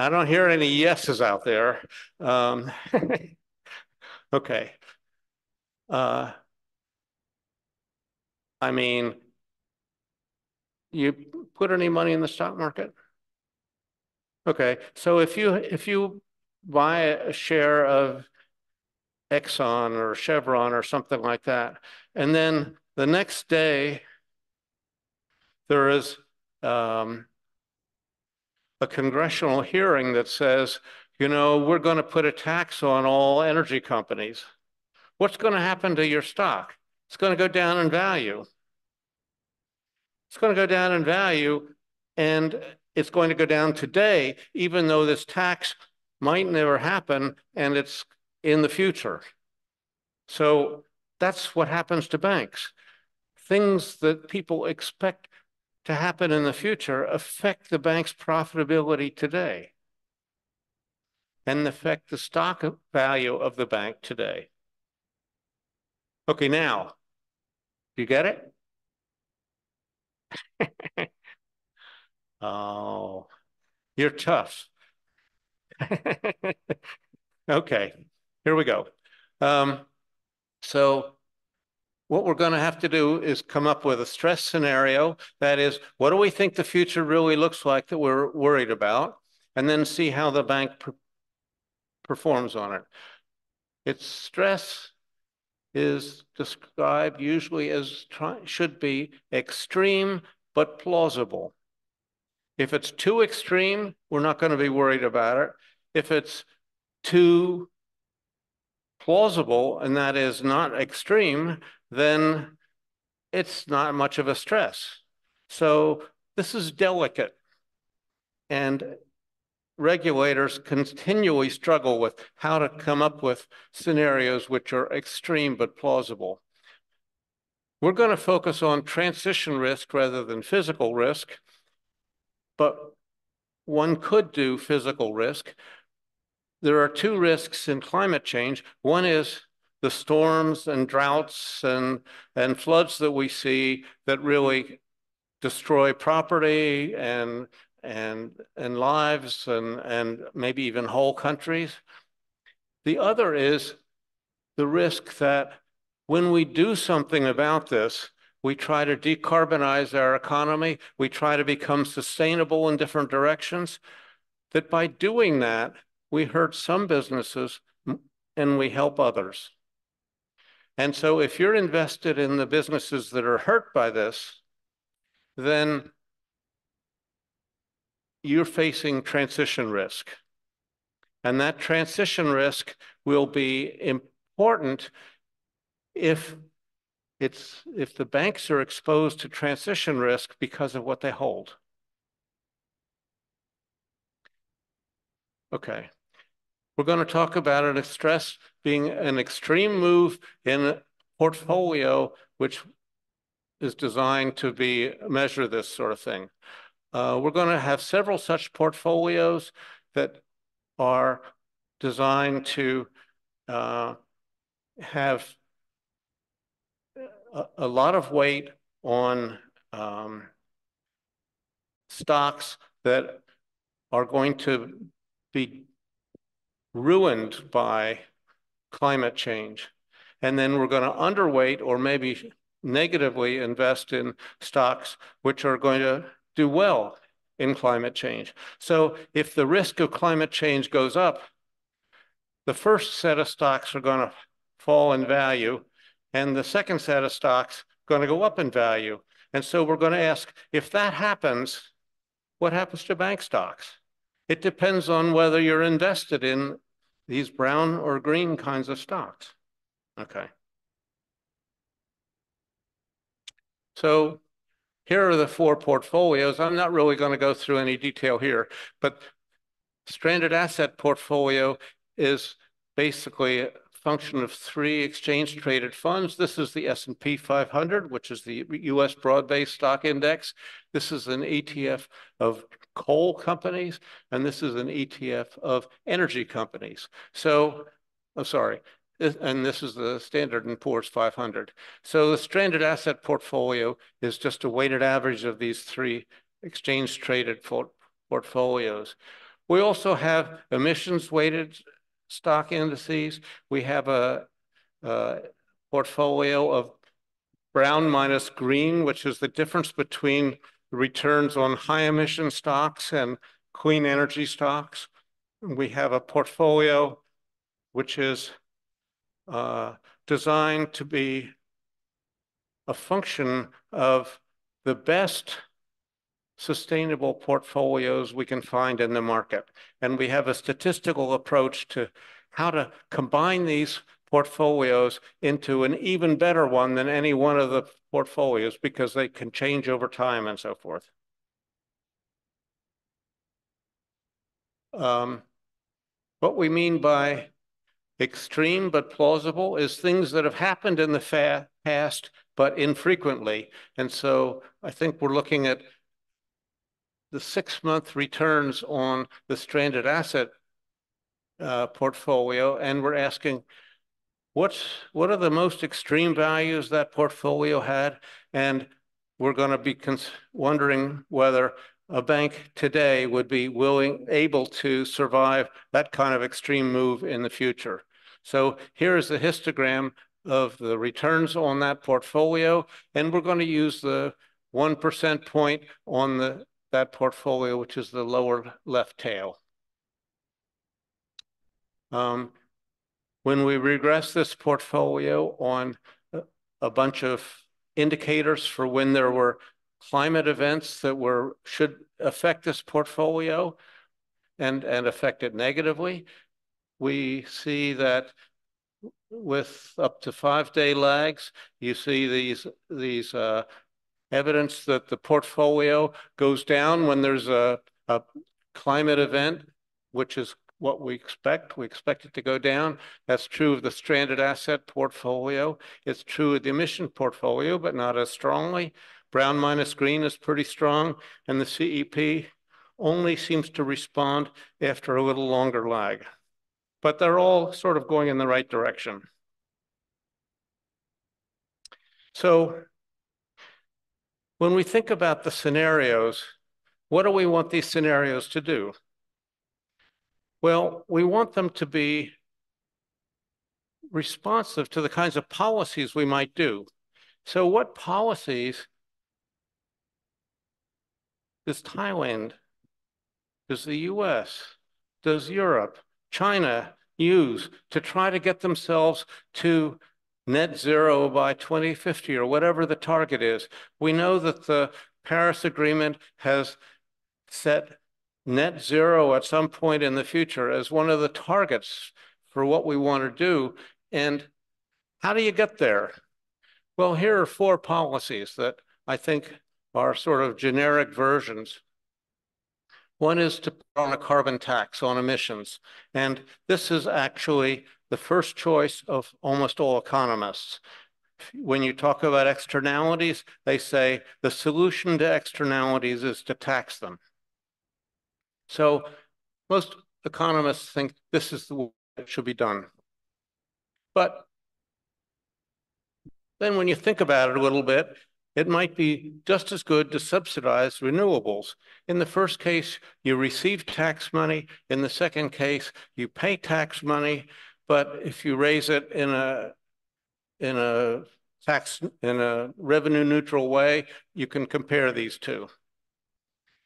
[SPEAKER 5] don't hear any yeses out there. Okay. I mean, you put any money in the stock market? Okay, so if you buy a share of Exxon or Chevron or something like that, and then the next day there is a congressional hearing that says, you know, we're going to put a tax on all energy companies. What's going to happen to your stock? It's going to go down in value. It's going to go down in value, and it's going to go down today, even though this tax might never happen and it's in the future. So that's what happens to banks. Things that people expect to happen in the future affect the bank's profitability today and affect the stock value of the bank today. Okay, now, you get it? Oh, you're tough. Okay, here we go. So what we're going to have to do is come up with a stress scenario. That is, what do we think the future really looks like that we're worried about? And then see how the bank performs on it. Its stress is described usually as should be extreme but plausible. If it's too extreme, we're not going to be worried about it. If it's too plausible, and that is not extreme, then it's not much of a stress. So this is delicate. And regulators continually struggle with how to come up with scenarios which are extreme but plausible. We're going to focus on transition risk rather than physical risk, but one could do physical risk. There are two risks in climate change. One is the storms and droughts and floods that we see that really destroy property and lives and maybe even whole countries. The other is the risk that when we do something about this, we try to decarbonize our economy, we try to become sustainable in different directions, that by doing that, we hurt some businesses and we help others. And so if you're invested in the businesses that are hurt by this, then you're facing transition risk. And that transition risk will be important if the banks are exposed to transition risk because of what they hold. Okay. We're going to talk about it as stress being an extreme move in a portfolio which is designed to measure this sort of thing. We're going to have several such portfolios that are designed to have a lot of weight on stocks that are going to be ruined by climate change. And then we're going to underweight or maybe negatively invest in stocks which are going to do well in climate change. So if the risk of climate change goes up, the first set of stocks are going to fall in value, and the second set of stocks going to go up in value. And so we're going to ask, if that happens, what happens to bank stocks? It depends on whether you're invested in these brown or green kinds of stocks. Okay. So here are the four portfolios. I'm not really going to go through any detail here, but stranded asset portfolio is basically a function of three exchange-traded funds. This is the S&P 500, which is the U.S. broad-based stock index. This is an ETF of coal companies, and this is an ETF of energy companies. So, and this is the Standard & Poor's 500. So the stranded asset portfolio is just a weighted average of these three exchange-traded portfolios. We also have emissions-weighted stock indices. We have a portfolio of brown minus green, which is the difference between returns on high-emission stocks and clean energy stocks. We have a portfolio which is designed to be a function of the best sustainable portfolios we can find in the market. And we have a statistical approach to how to combine these portfolios into an even better one than any one of the portfolios, because they can change over time and so forth. What we mean by extreme but plausible is things that have happened in the past but infrequently. And so I think we're looking at the 6-month returns on the stranded asset portfolio, and we're asking, what are the most extreme values that portfolio had? And we're going to be wondering whether a bank today would be able to survive that kind of extreme move in the future. So here's a histogram of the returns on that portfolio, and we're going to use the 1% point on that portfolio, which is the lower left tail. When we regress this portfolio on a bunch of indicators for when there were climate events that should affect this portfolio and affect it negatively, we see that with up to 5-day lags, you see these evidence that the portfolio goes down when there's a climate event, which is what we expect. We expect it to go down. That's true of the stranded asset portfolio. It's true of the emission portfolio, but not as strongly. Brown minus green is pretty strong, and the CEP only seems to respond after a little longer lag. But they're all sort of going in the right direction. So when we think about the scenarios, what do we want these scenarios to do? Well, we want them to be responsive to the kinds of policies we might do. So what policies does Thailand, does the US, does Europe, China use to try to get themselves to net zero by 2050 or whatever the target is? We know that the Paris Agreement has set net zero at some point in the future as one of the targets for what we want to do. And how do you get there? Well, here are 4 policies that I think are sort of generic versions. One is to put on a carbon tax on emissions. And this is actually the first choice of almost all economists. When you talk about externalities, they say the solution to externalities is to tax them. So most economists think this is the way it should be done. But then when you think about it a little bit, it might be just as good to subsidize renewables. In the first case, you receive tax money. In the second case, you pay tax money. But if you raise it in a revenue neutral way, you can compare these two.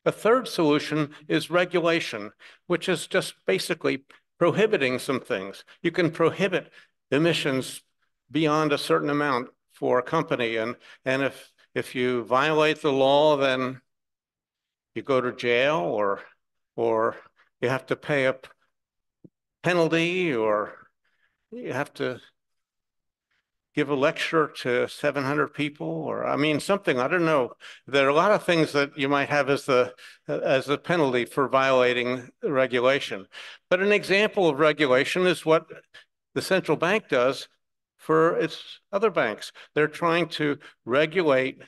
[SPEAKER 5] A third solution is regulation, which is just basically prohibiting some things. You can prohibit emissions beyond a certain amount for a company. And if you violate the law, then you go to jail or you have to pay a penalty, or you have to give a lecture to 700 people, or I mean something, I don't know. There are a lot of things that you might have as a penalty for violating regulation. But an example of regulation is what the central bank does for its other banks. They're trying to regulate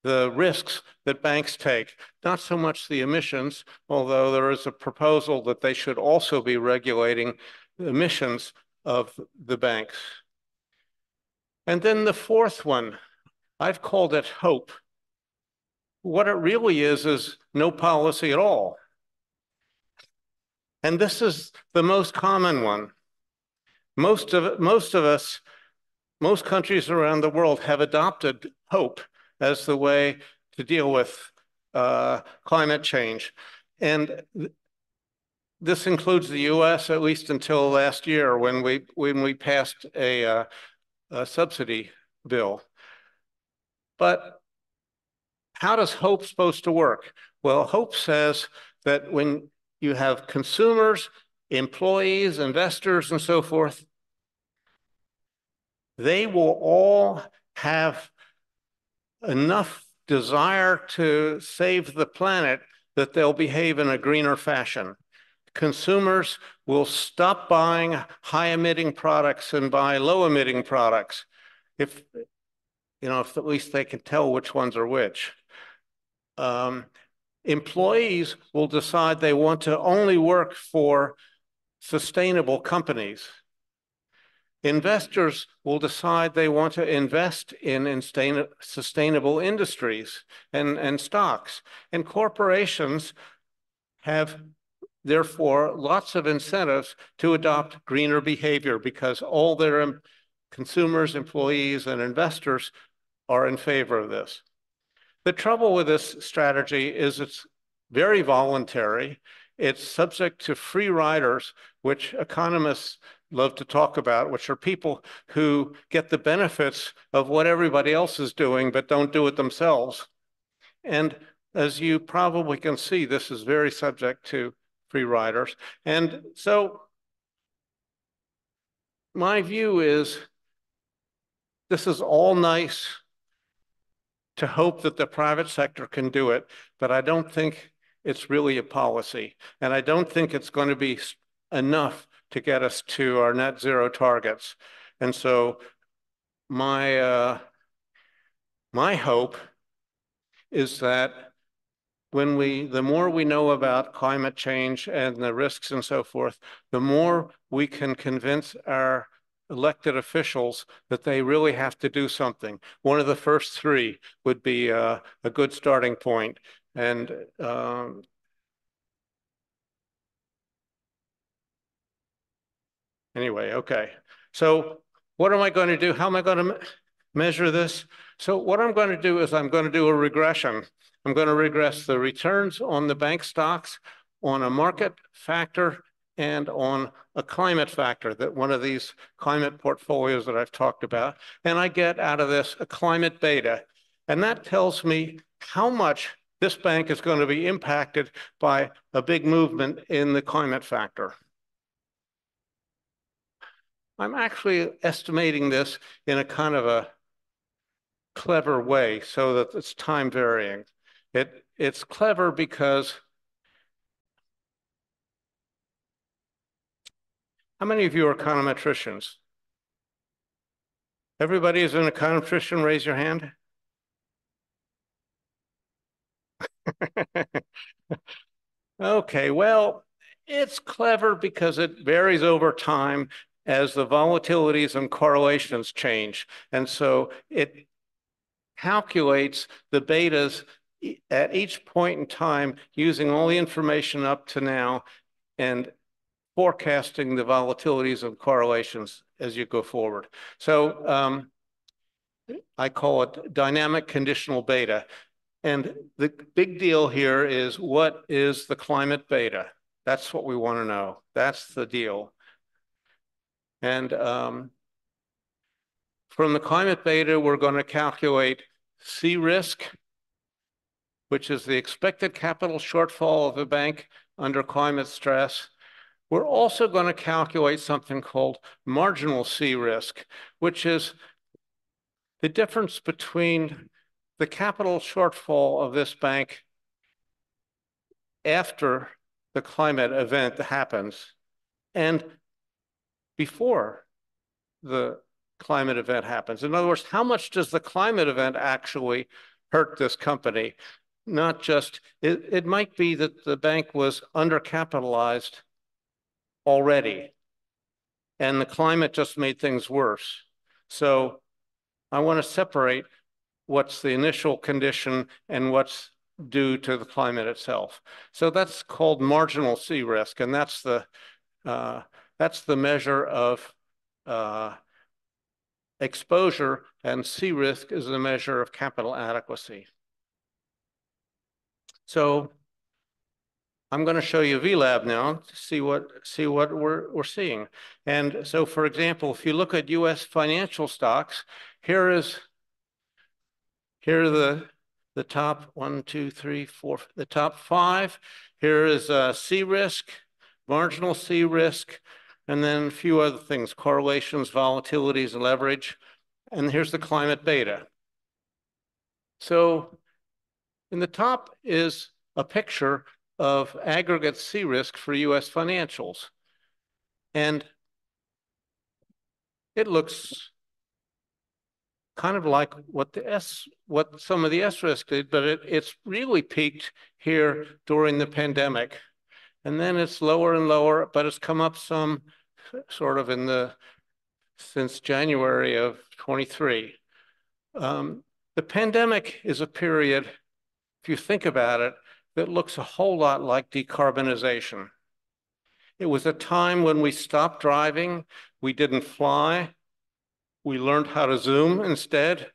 [SPEAKER 5] the risks that banks take, not so much the emissions, although there is a proposal that they should also be regulating the emissions of the banks. And then the fourth one, I've called it hope. What it really is no policy at all. And this is the most common one. Most countries around the world have adopted hope as the way to deal with climate change. And this includes the US, at least until last year when we passed a subsidy bill. But how does hope supposed to work? Well, hope says that when you have consumers, employees, investors, and so forth, they will all have enough desire to save the planet that they'll behave in a greener fashion. Consumers will stop buying high-emitting products and buy low-emitting products, if at least they can tell which ones are which. Employees will decide they want to only work for sustainable companies. Investors will decide they want to invest in sustainable industries and stocks. And corporations have, therefore, lots of incentives to adopt greener behavior because all their consumers, employees, and investors are in favor of this. The trouble with this strategy is it's very voluntary. It's subject to free riders, which economists love to talk about, which are people who get the benefits of what everybody else is doing, but don't do it themselves. And as you probably can see, this is very subject to free riders. And so my view is this is all nice to hope that the private sector can do it, but I don't think it's really a policy. And I don't think it's going to be enough to get us to our net zero targets. And so my hope is that the more we know about climate change and the risks and so forth, the more we can convince our elected officials that they really have to do something. One of the first three would be a good starting point. And anyway, okay. So what am I going to do? How am I going to measure this? So what I'm going to do is I'm going to do a regression. I'm going to regress the returns on the bank stocks on a market factor and on a climate factor, that one of these climate portfolios that I've talked about. And I get out of this a climate beta. And that tells me how much this bank is going to be impacted by a big movement in the climate factor. I'm actually estimating this in a kind of a clever way so that it's time varying. It's clever because how many of you are econometricians? Everybody is an econometrician, raise your hand. Okay, well, it's clever because it varies over time as the volatilities and correlations change. And so it calculates the betas at each point in time using all the information up to now and forecasting the volatilities and correlations as you go forward. So I call it dynamic conditional beta. And the big deal here is, what is the climate beta? That's what we want to know. That's the deal. And from the climate beta, we're going to calculate C risk, which is the expected capital shortfall of a bank under climate stress. We're also going to calculate something called marginal C risk, which is the difference between the capital shortfall of this bank after the climate event happens and before the climate event happens. In other words, how much does the climate event actually hurt this company? Not just, it might be that the bank was undercapitalized already and the climate just made things worse. So I want to separate what's the initial condition and what's due to the climate itself. So that's called marginal C risk, and that's the measure of exposure, and C risk is the measure of capital adequacy. So I'm going to show you VLab now to see what we're seeing. And so, for example, if you look at U.S. financial stocks, here are the top 1, 2, 3, 4, the top 5. Here is C risk, marginal C risk, and then a few other things, correlations, volatilities, and leverage. And here's the climate beta. So in the top is a picture of aggregate C risk for US financials. And it looks kind of like what some of the S risk did, but it's really peaked here during the pandemic. And then it's lower and lower, but it's come up some sort of in the since January of 23. The pandemic is a period, if you think about it, that looks a whole lot like decarbonization. It was a time when we stopped driving, we didn't fly, we learned how to Zoom instead,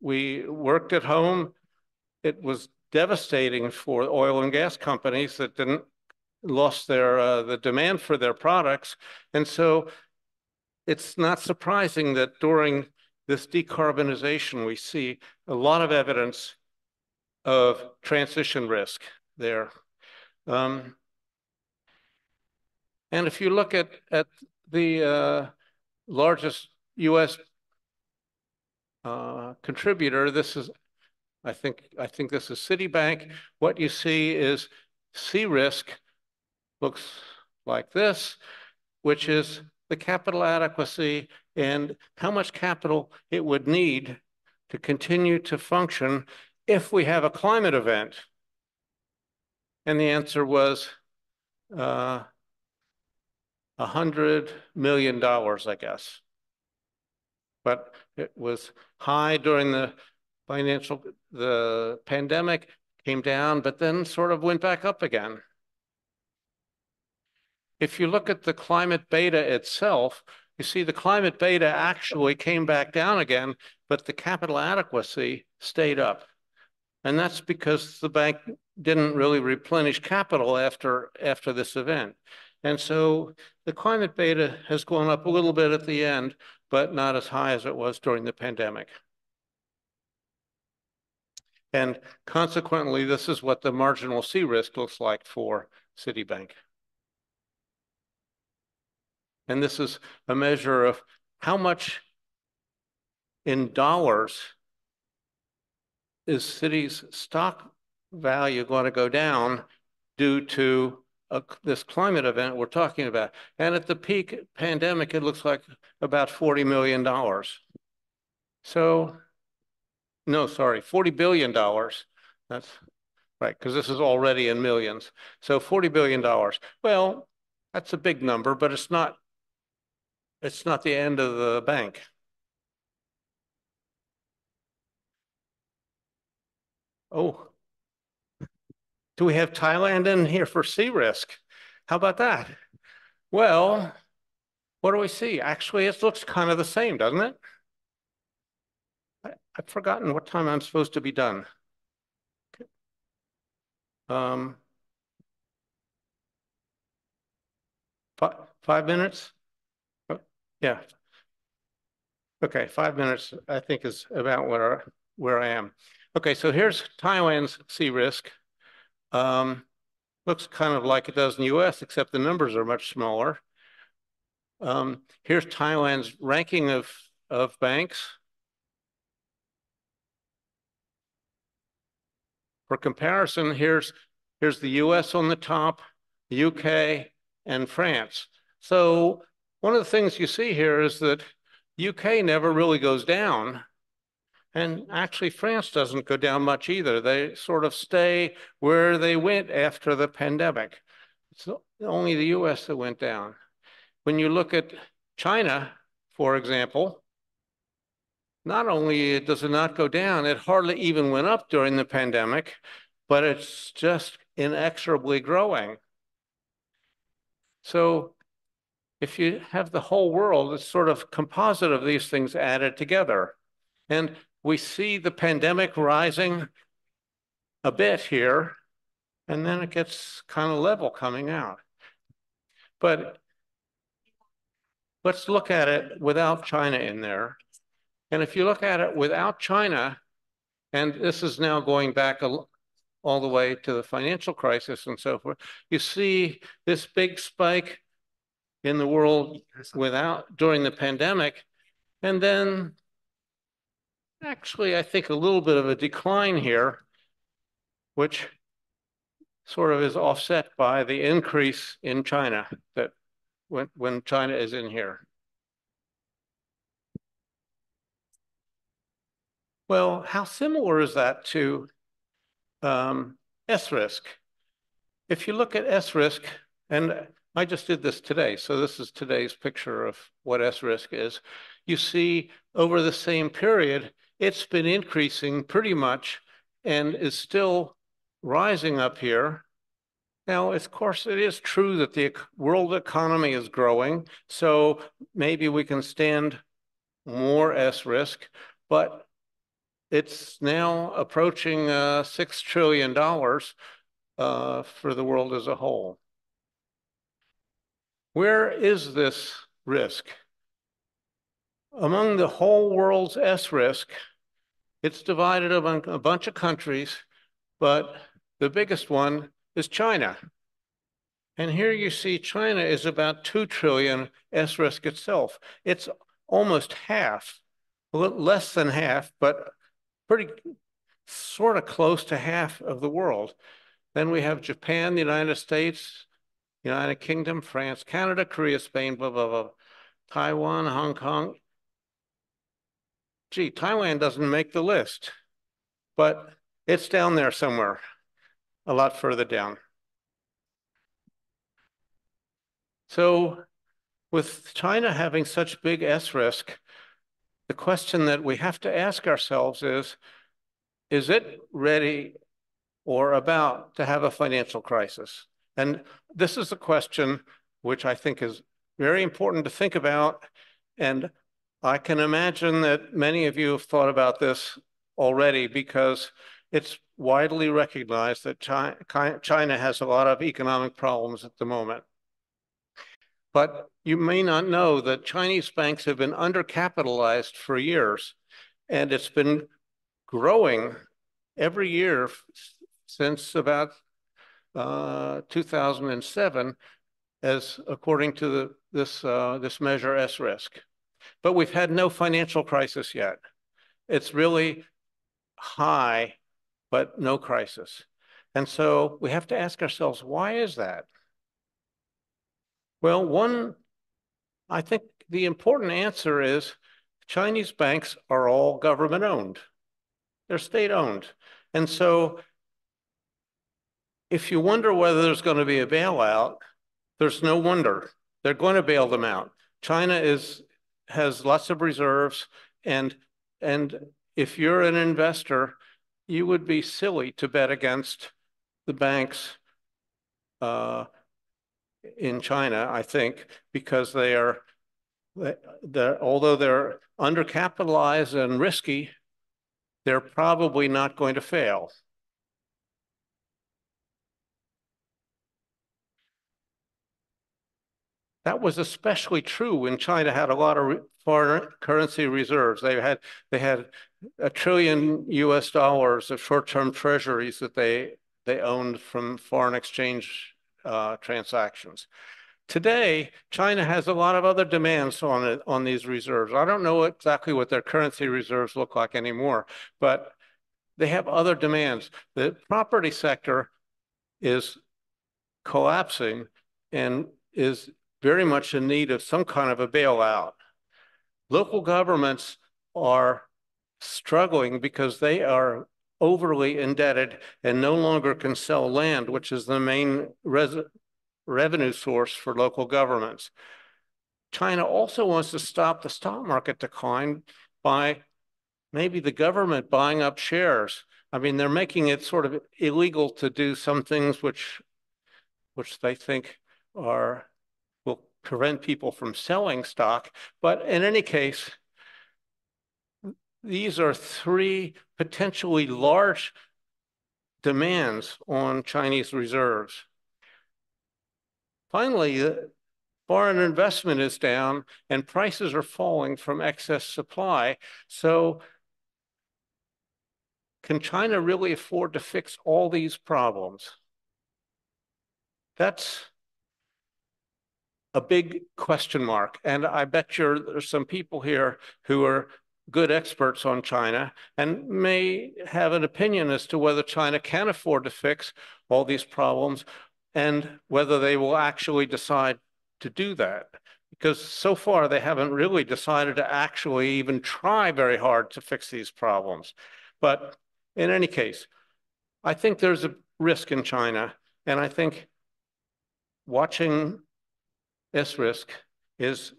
[SPEAKER 5] we worked at home. It was devastating for oil and gas companies that lost the demand for their products. And so it's not surprising that during this decarbonization, we see a lot of evidence of transition risk there. And if you look at the largest US contributor, this is, I think this is Citibank. What you see is C risk looks like this, which is the capital adequacy and how much capital it would need to continue to function if we have a climate event. And the answer was $100 million, I guess. But it was high during the pandemic, came down, but then sort of went back up again. If you look at the climate beta itself, you see the climate beta actually came back down again, but the capital adequacy stayed up. And that's because the bank didn't really replenish capital after this event. And so the climate beta has gone up a little bit at the end, but not as high as it was during the pandemic. And consequently, this is what the marginal C risk looks like for Citibank. And this is a measure of how much in dollars is Citi's stock value going to go down due to this climate event we're talking about. And at the peak pandemic, it looks like about $40 million. So, no, sorry, $40 billion. That's right, because this is already in millions. So $40 billion. Well, that's a big number, but it's not the end of the bank. Oh, do we have Thailand in here for C risk? How about that? Well, what do we see? Actually, it looks kind of the same, doesn't it? I've forgotten what time I'm supposed to be done. 5 minutes? Oh, yeah. Okay, 5 minutes, I think, is about where I am. Okay, so here's Thailand's C risk. Looks kind of like it does in the US, except the numbers are much smaller. Here's Thailand's ranking of banks. For comparison, here's the US on the top, the UK, and France. So one of the things you see here is that UK never really goes down. And actually, France doesn't go down much either. They sort of stay where they went after the pandemic. It's only the US that went down. When you look at China, for example, not only does it not go down, it hardly even went up during the pandemic, but it's just inexorably growing. So if you have the whole world, it's sort of composite of these things added together. And we see the pandemic rising a bit here, and then it gets kind of level coming out. But let's look at it without China in there. And if you look at it without China, and this is now going back all the way to the financial crisis and so forth, you see this big spike in the world during the pandemic, and then actually, I think a little bit of a decline here, which sort of is offset by the increase in China that when China is in here. Well, how similar is that to S risk? If you look at S risk, and I just did this today, so this is today's picture of what S risk is. You see, over the same period, it's been increasing pretty much and is still rising up here. Now, of course, it is true that the world economy is growing, so maybe we can stand more S risk, but it's now approaching $6 trillion for the world as a whole. Where is this risk? Among the whole world's S risk, it's divided among a bunch of countries, but the biggest one is China. And here you see China is about 2 trillion S risk itself. It's almost half, a little less than half, but pretty sort of close to half of the world. Then we have Japan, the United States, United Kingdom, France, Canada, Korea, Spain, blah, blah, blah, Taiwan, Hong Kong. Gee, Thailand doesn't make the list, but it's down there somewhere, a lot further down. So with China having such big S risk, the question that we have to ask ourselves is it ready or about to have a financial crisis? And this is a question which I think is very important to think about. And I can imagine that many of you have thought about this already because it's widely recognized that China has a lot of economic problems at the moment. But you may not know that Chinese banks have been undercapitalized for years, and it's been growing every year since about 2007, as according to this measure S risk. But we've had no financial crisis yet. It's really high, but no crisis. And so we have to ask ourselves, why is that? Well, I think the important answer is Chinese banks are all government owned. They're state owned. And so if you wonder whether there's going to be a bailout, there's no wonder. They're going to bail them out. China has lots of reserves, and if you're an investor, you would be silly to bet against the banks in China, I think, because although they're undercapitalized and risky, they're probably not going to fail. That was especially true when China had a lot of foreign currency reserves. They had $1 trillion of short-term treasuries that they owned from foreign exchange transactions. Today, China has a lot of other demands on these reserves. I don't know exactly what their currency reserves look like anymore, but they have other demands. The property sector is collapsing and is very much in need of some kind of a bailout. Local governments are struggling because they are overly indebted and no longer can sell land, which is the main revenue source for local governments. China also wants to stop the stock market decline by maybe the government buying up shares. I mean, they're making it sort of illegal to do some things which they think will prevent people from selling stock. But in any case, these are three potentially large demands on Chinese reserves. Finally, foreign investment is down and prices are falling from excess supply. So can China really afford to fix all these problems? That's a big question mark. And I bet there's some people here who are good experts on China and may have an opinion as to whether China can afford to fix all these problems and whether they will actually decide to do that. Because so far they haven't really decided to actually even try very hard to fix these problems. But in any case, I think there's a risk in China, and I think watching S risk is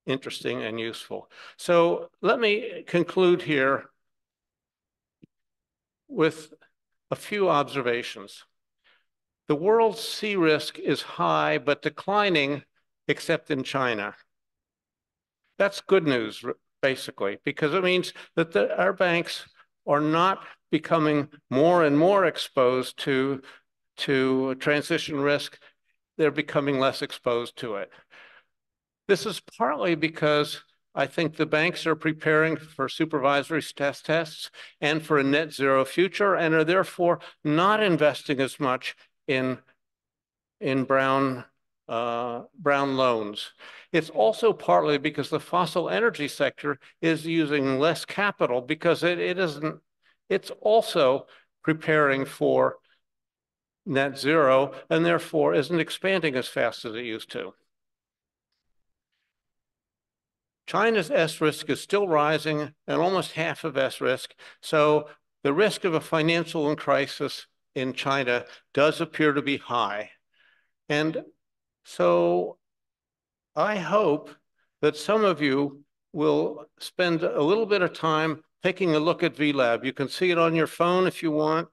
[SPEAKER 5] interesting and useful. So let me conclude here with a few observations. The world's C risk is high, but declining, except in China. That's good news, basically, because it means that our banks are not becoming more and more exposed to transition risk. They're becoming less exposed to it. This is partly because I think the banks are preparing for supervisory stress tests and for a net zero future, and are therefore not investing as much in brown loans. It's also partly because the fossil energy sector is using less capital because it's also preparing for net zero and therefore isn't expanding as fast as it used to. China's S risk is still rising and almost half of S risk. So the risk of a financial crisis in China does appear to be high. And so I hope that some of you will spend a little bit of time taking a look at VLab. You can see it on your phone if you want,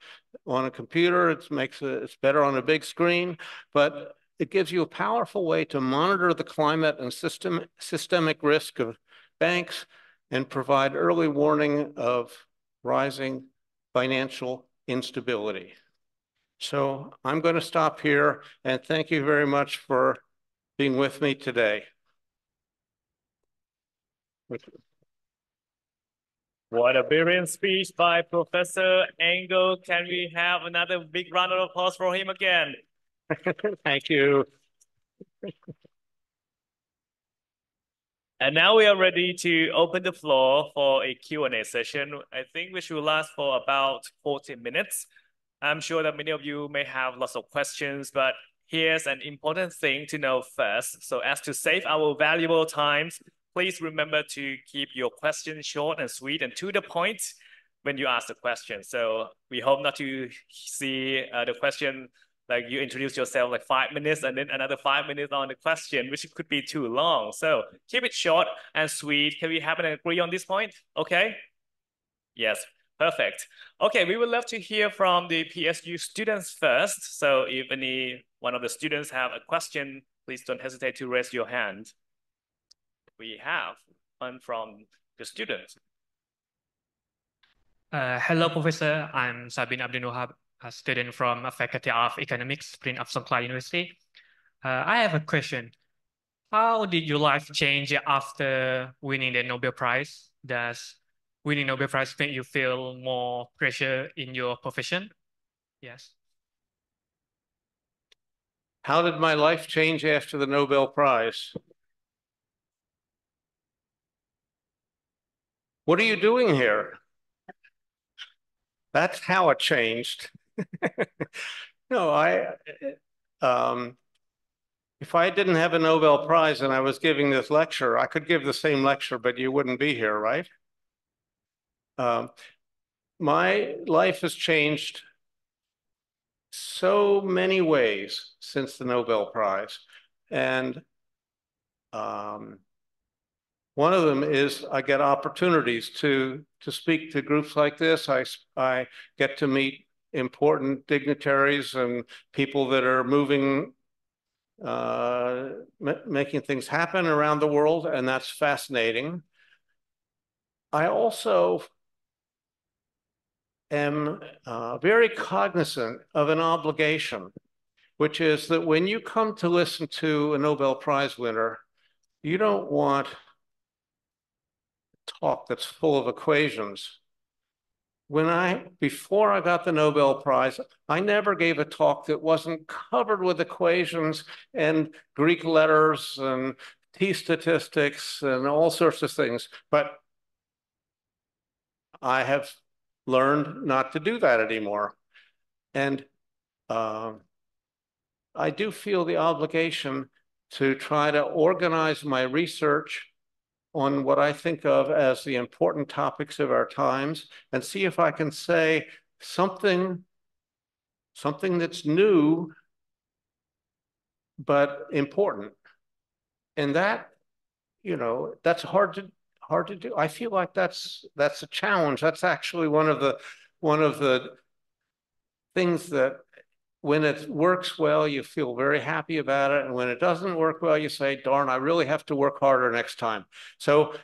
[SPEAKER 5] on a computer. It's better on a big screen, but it gives you a powerful way to monitor the climate and systemic risk of banks and provide early warning of rising financial instability. So I'm going to stop here and thank you very much for being with me today.
[SPEAKER 1] What a brilliant speech by Professor Engle. Can we have another big round of applause for him again?
[SPEAKER 5] Thank you.
[SPEAKER 1] And now we are ready to open the floor for a Q&A session. I think we should last for about 40 minutes. I'm sure that many of you may have lots of questions, but here's an important thing to know first. So as to save our valuable times, please remember to keep your questions short and sweet and to the point when you ask the question. So we hope not to see the question like you introduce yourself like 5 minutes and then another 5 minutes on the question, which could be too long. So keep it short and sweet. Can we have an agree on this point? Okay? Yes, perfect. Okay, we would love to hear from the PSU students first. So if any one of the students have a question, please don't hesitate to raise your hand. We have one from the students.
[SPEAKER 6] Hello, Professor. I'm Sabin Abdul Wahab, a student from Faculty of Economics, Prince of Songkla University. I have a question. How did your life change after winning the Nobel Prize? Does winning Nobel Prize make you feel more pressure in your profession? Yes.
[SPEAKER 5] How did my life change after the Nobel Prize? What are you doing here? That's how it changed. No, if I didn't have a Nobel Prize and I was giving this lecture, I could give the same lecture, but you wouldn't be here, right? My life has changed so many ways since the Nobel Prize. And one of them is I get opportunities to speak to groups like this. I get to meet important dignitaries and people that are making things happen around the world, and that's fascinating. I also am very cognizant of an obligation, which is that when you come to listen to a Nobel Prize winner, you don't want talk that's full of equations. Before I got the Nobel Prize, I never gave a talk that wasn't covered with equations and Greek letters and t-statistics and all sorts of things. But I have learned not to do that anymore. And I do feel the obligation to try to organize my research on what I think of as the important topics of our times and see if I can say something that's new, but important. that, you know, that's hard to do. I feel like that's a challenge. That's actually one of the things that when it works well, you feel very happy about it. And when it doesn't work well, you say, darn, I really have to work harder next time. So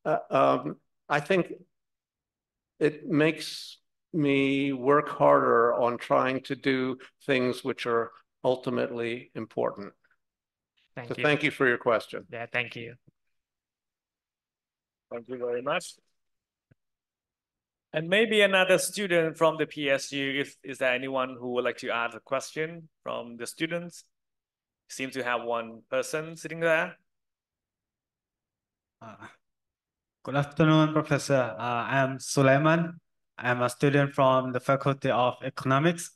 [SPEAKER 5] I think it makes me work harder on trying to do things which are ultimately important.
[SPEAKER 6] Thank you.
[SPEAKER 5] Thank you for your question.
[SPEAKER 6] Yeah, thank you.
[SPEAKER 1] Thank you very much. And maybe another student from the PSU, is there anyone who would like to ask a question from the students? Seem to have one person sitting there.
[SPEAKER 7] Good afternoon, Professor. I am Sulaiman. I'm a student from the Faculty of Economics.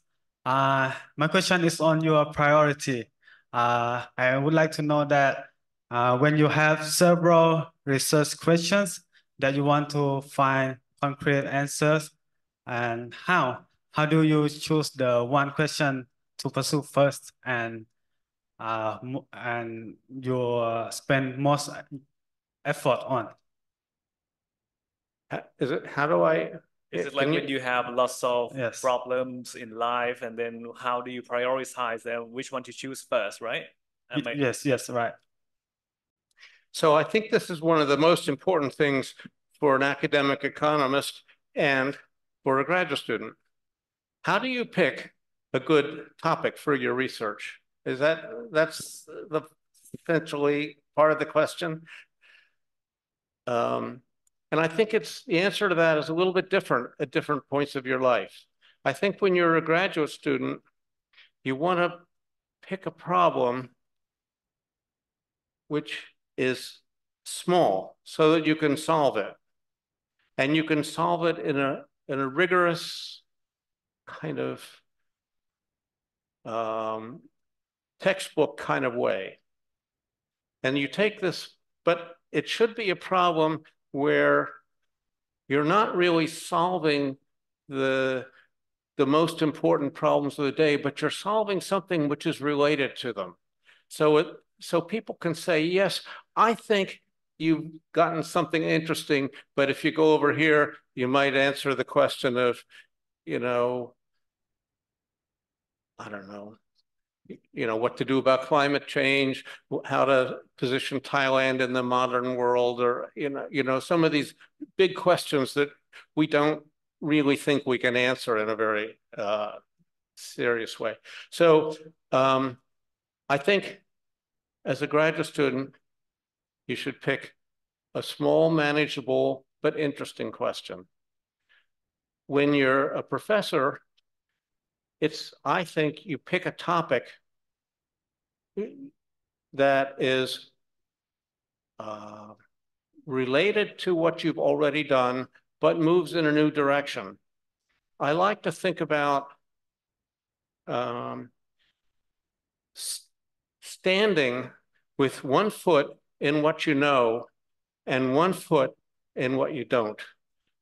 [SPEAKER 7] My question is on your priority. I would like to know that when you have several research questions that you want to find concrete answers, and how do you choose the one question to pursue first, and you spend most effort on?
[SPEAKER 5] Is it, how do I?
[SPEAKER 1] Is it like when you have lots of
[SPEAKER 7] Yes.
[SPEAKER 1] problems in life, and then how do you prioritize them? Which one to choose first, right?
[SPEAKER 7] Yes, right.
[SPEAKER 5] So I think this is one of the most important things for an academic economist and for a graduate student. How do you pick a good topic for your research? That's the essentially part of the question? And I think the answer to that is a little bit different at different points of your life. I think when you're a graduate student, you want to pick a problem which is small so that you can solve it. And you can solve it in a rigorous kind of textbook kind of way. And you take this, but it should be a problem where you're not really solving the most important problems of the day, but you're solving something which is related to them. So people can say, yes, I think you've gotten something interesting, but if you go over here, you might answer the question of, you know, I don't know, you know, what to do about climate change, how to position Thailand in the modern world, or, you know, some of these big questions that we don't really think we can answer in a very serious way. So I think as a graduate student, you should pick a small, manageable, but interesting question. When you're a professor, I think you pick a topic that is related to what you've already done, but moves in a new direction. I like to think about standing with one foot in what you know and one foot in what you don't.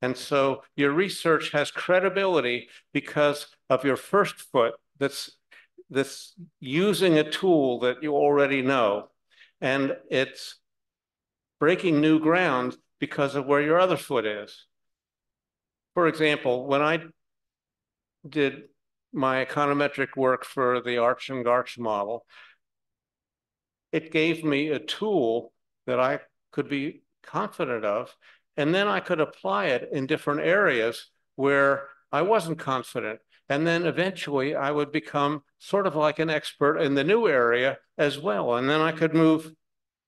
[SPEAKER 5] And so your research has credibility because of your first foot that's using a tool that you already know. And it's breaking new ground because of where your other foot is. For example, when I did my econometric work for the Arch and Garch model, it gave me a tool that I could be confident of, and then I could apply it in different areas where I wasn't confident. And then eventually I would become sort of like an expert in the new area as well. And then I could move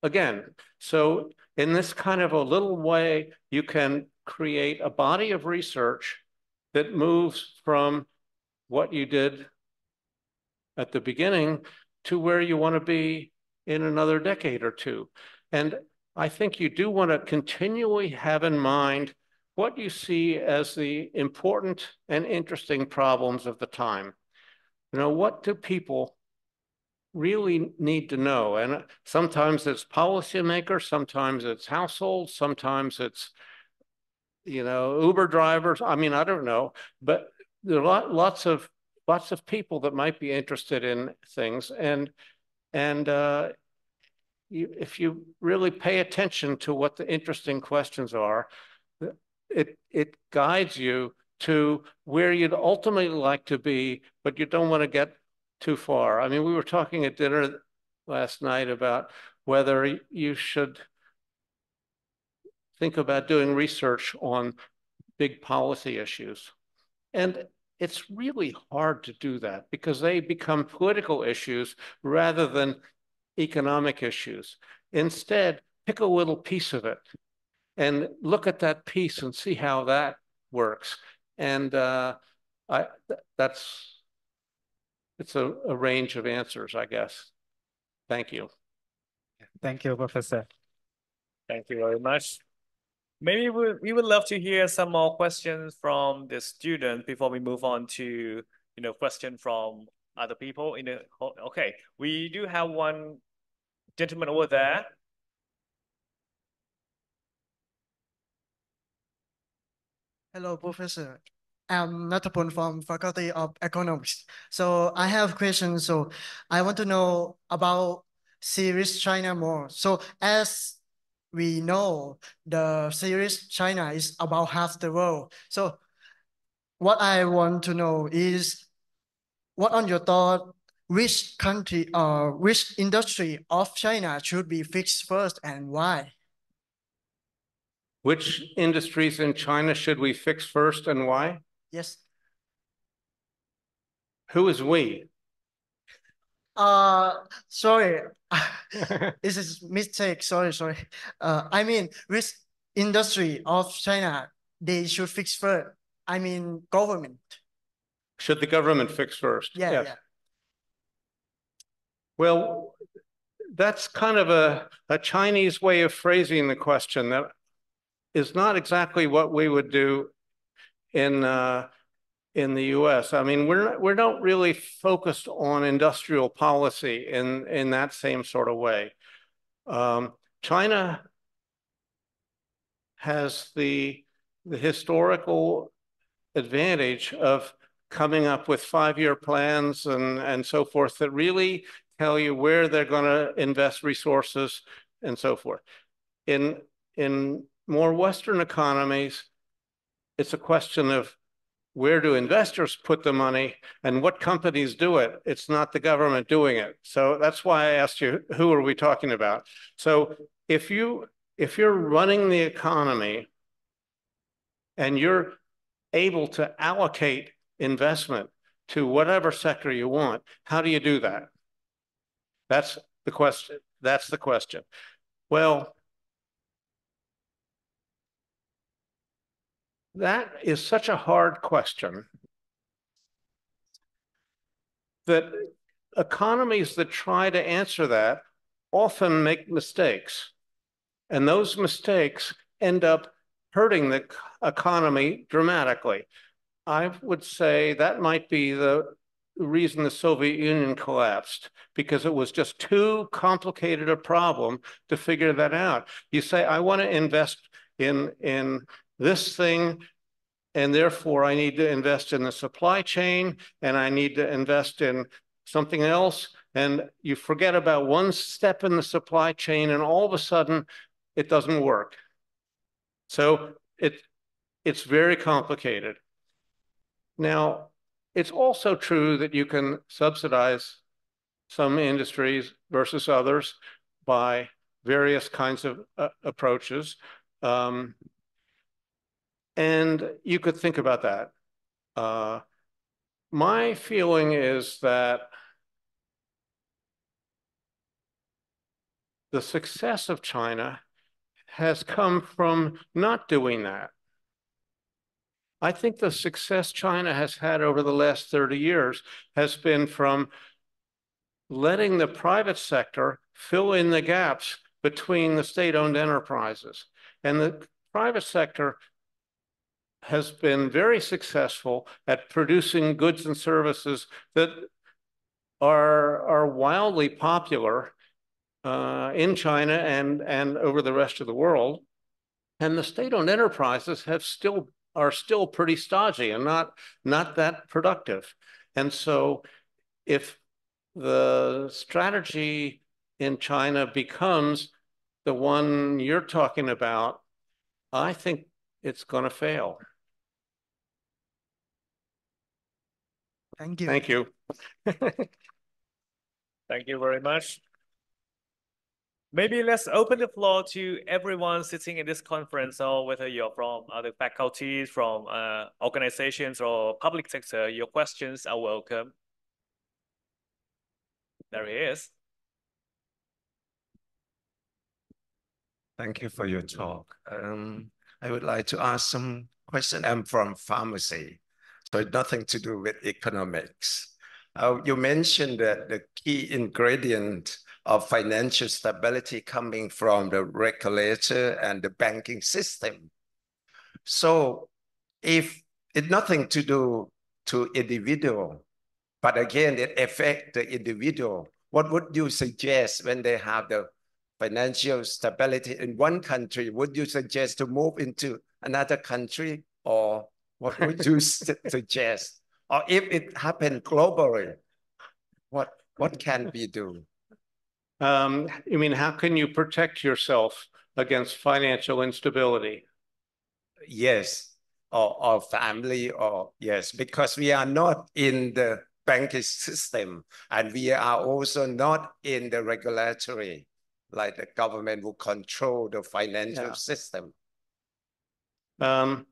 [SPEAKER 5] again. So in this kind of a little way, you can create a body of research that moves from what you did at the beginning to where you want to be in another decade or two. And I think you do want to continually have in mind what you see as the important and interesting problems of the time. You know, what do people really need to know? And sometimes it's policymakers, sometimes it's households, sometimes it's, you know, Uber drivers. I mean, I don't know, but there are lots of people that might be interested in things, and if you really pay attention to what the interesting questions are, it guides you to where you'd ultimately like to be, but you don't want to get too far. I mean, we were talking at dinner last night about whether you should think about doing research on big policy issues. And it's really hard to do that because they become political issues rather than economic issues. Instead, pick a little piece of it and look at that piece and see how that works. And it's a range of answers, I guess. Thank you.
[SPEAKER 7] Thank you, Professor.
[SPEAKER 1] Thank you very much. Maybe we would love to hear some more questions from the student before we move on to, question from other people in the, okay, we do have one gentleman over there.
[SPEAKER 8] Hello, Professor. I'm Natapon from Faculty of Economics. So I have questions. So I want to know about series China more. So as we know, the series China is about half the world. So what I want to know is, what on your thought, which country or which industry of China should be fixed first and why?
[SPEAKER 5] Which industries in China should we fix first and why?
[SPEAKER 8] Yes.
[SPEAKER 5] Who is we?
[SPEAKER 8] Sorry, this is mistake. Sorry. I mean, which industry of China they should fix first? I mean, government.
[SPEAKER 5] Should the government fix first?
[SPEAKER 8] Yeah,
[SPEAKER 5] yes.
[SPEAKER 8] yeah.
[SPEAKER 5] Well, that's kind of a Chinese way of phrasing the question that is not exactly what we would do in the U.S. I mean, we're not really focused on industrial policy in that same sort of way. China has the historical advantage of coming up with 5-year plans and so forth that really tell you where they're going to invest resources and so forth. In more Western economies, it's a question of where do investors put the money and what companies do it. It's not the government doing it. So that's why I asked you, who are we talking about? So if you're running the economy and you're able to allocate investment to whatever sector you want, how do you do that? That's the question. Well, that is such a hard question that economies that try to answer that often make mistakes. And those mistakes end up hurting the economy dramatically. I would say that might be the reason the Soviet Union collapsed, because it was just too complicated a problem to figure that out. You say, I want to invest in this thing, and therefore I need to invest in the supply chain, and I need to invest in something else, and you forget about one step in the supply chain, and all of a sudden it doesn't work. So it's very complicated. Now, it's also true that you can subsidize some industries versus others by various kinds of approaches. And you could think about that. My feeling is that the success of China has come from not doing that. I think the success China has had over the last 30 years has been from letting the private sector fill in the gaps between the state-owned enterprises. And the private sector has been very successful at producing goods and services that are wildly popular in China and over the rest of the world. And the state-owned enterprises are still pretty stodgy and not that productive. And so if the strategy in China becomes the one you're talking about, I think it's going to fail.
[SPEAKER 8] Thank you.
[SPEAKER 5] Thank you.
[SPEAKER 1] Thank you very much. Maybe let's open the floor to everyone sitting in this conference, so whether you're from other faculties, from organizations or public sector, your questions are welcome. There he is.
[SPEAKER 9] Thank you for your talk. I would like to ask some questions. I'm from pharmacy, so it's nothing to do with economics. You mentioned that the key ingredient of financial stability coming from the regulator and the banking system. So if it's nothing to do to individual, but again, it affects the individual, what would you suggest when they have the financial stability in one country? Would you suggest to move into another country, or what would you suggest? Or if it happened globally, what can we do?
[SPEAKER 5] You mean, how can you protect yourself against financial instability?
[SPEAKER 9] Yes, or family, or yes, because we are not in the banking system, and we are also not in the regulatory, like the government will control the financial system.
[SPEAKER 5] I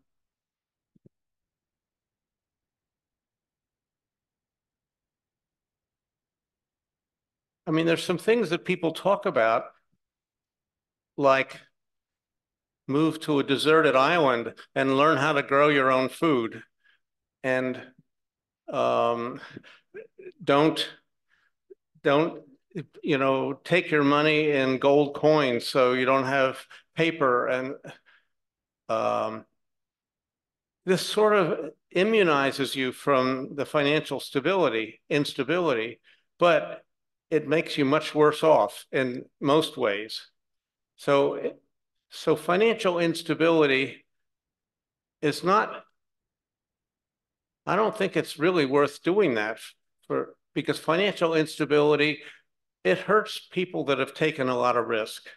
[SPEAKER 5] mean, there's some things that people talk about, like move to a deserted island and learn how to grow your own food, and don't take your money in gold coins so you don't have paper, and this sort of immunizes you from the financial instability, but it makes you much worse off in most ways. So financial instability is not, I don't think it's really worth doing that because financial instability, it hurts people that have taken a lot of risk.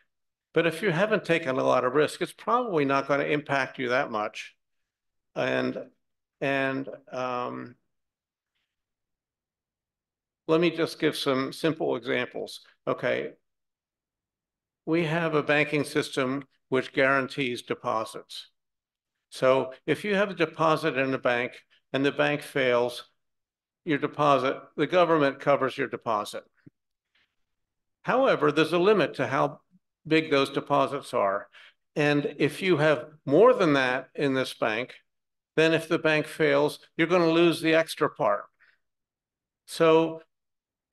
[SPEAKER 5] But if you haven't taken a lot of risk, it's probably not going to impact you that much. And let me just give some simple examples. Okay, we have a banking system which guarantees deposits. So if you have a deposit in a bank and the bank fails, your deposit, the government covers your deposit. However, there's a limit to how big those deposits are. And if you have more than that in this bank, then if the bank fails, you're going to lose the extra part. So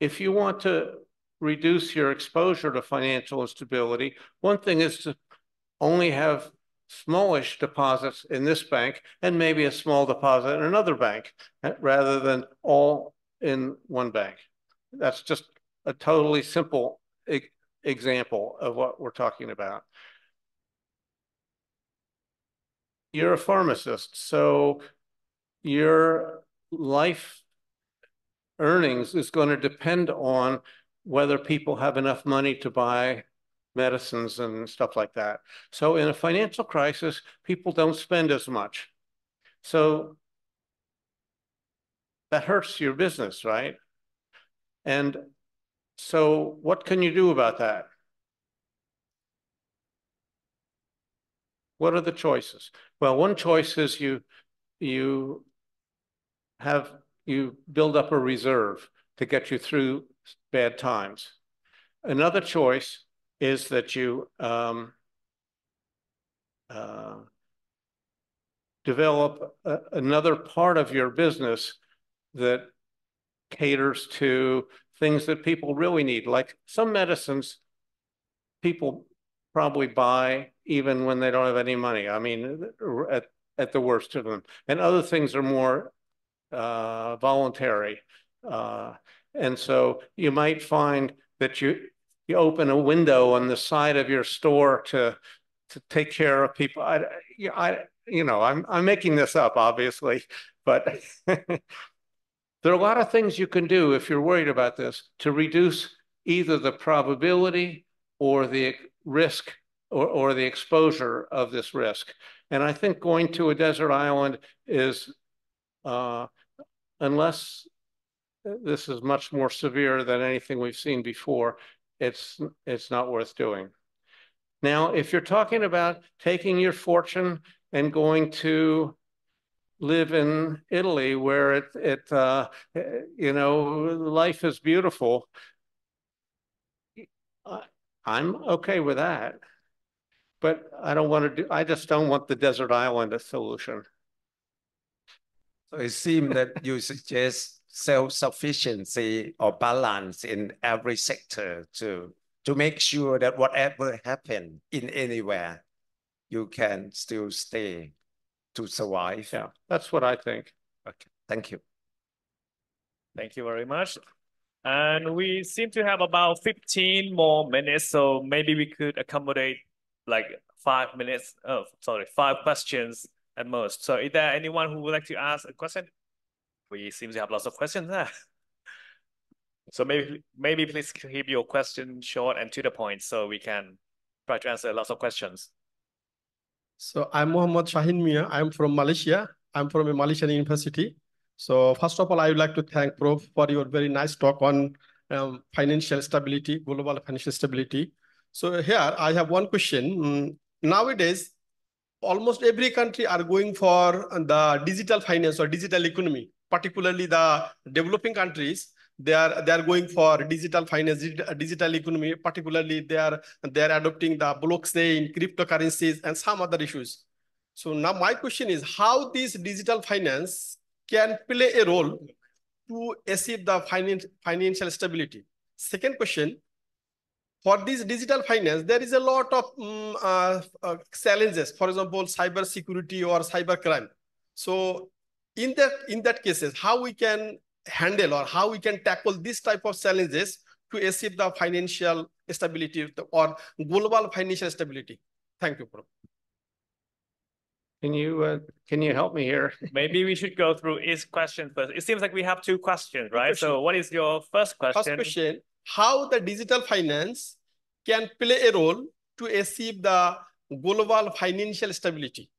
[SPEAKER 5] if you want to reduce your exposure to financial instability, one thing is to only have smallish deposits in this bank and maybe a small deposit in another bank rather than all in one bank. That's just a totally simple example of what we're talking about. You're a pharmacist, so your life earnings is going to depend on whether people have enough money to buy medicines and stuff like that. So in a financial crisis, people don't spend as much. So that hurts your business, right? And so what can you do about that? What are the choices? Well, one choice is you build up a reserve to get you through bad times. Another choice is that you develop another part of your business that caters to things that people really need. Like some medicines people probably buy even when they don't have any money. I mean, at the worst of them. And other things are more voluntary. And so you might find that you open a window on the side of your store to take care of people. I'm making this up, obviously, but there are a lot of things you can do if you're worried about this to reduce either the probability or the risk or the exposure of this risk. And I think going to a desert island is, unless this is much more severe than anything we've seen before, it's not worth doing. Now, if you're talking about taking your fortune and going to live in Italy where you know, life is beautiful, I'm okay with that. But I just don't want the desert island as solution.
[SPEAKER 9] So it seems that you suggest self-sufficiency or balance in every sector to make sure that whatever happens in anywhere, you can still stay to survive.
[SPEAKER 5] Yeah, that's what I think.
[SPEAKER 9] Okay, thank you.
[SPEAKER 1] Thank you very much. And we seem to have about 15 more minutes, so maybe we could accommodate like 5 minutes. Oh, sorry, 5 questions at most. So is there anyone who would like to ask a question? We seem to have lots of questions there. So maybe please keep your question short and to the point so we can try to answer lots of questions.
[SPEAKER 10] So I'm Muhammad Shahin Mia. I'm from Malaysia. I'm from a Malaysian university. So first of all, I would like to thank Prof for your very nice talk on financial stability, global financial stability. So here I have one question. Nowadays, almost every country are going for the digital finance or digital economy, particularly the developing countries. They are going for digital finance, digital economy, particularly they are adopting the blockchain, cryptocurrencies, and some other issues. So now my question is how this digital finance can play a role to achieve the financial stability. Second question, for this digital finance, there is a lot of challenges, for example, cyber security or cyber crime. So in that cases, how we can handle or how we can tackle this type of challenges to achieve the financial stability or global financial stability? Thank you, Prof.
[SPEAKER 5] Can you help me here?
[SPEAKER 1] Maybe we should go through each question first. It seems like we have 2 questions, right? So what is your first question?
[SPEAKER 10] First question, how the digital finance can play a role to achieve the global financial stability?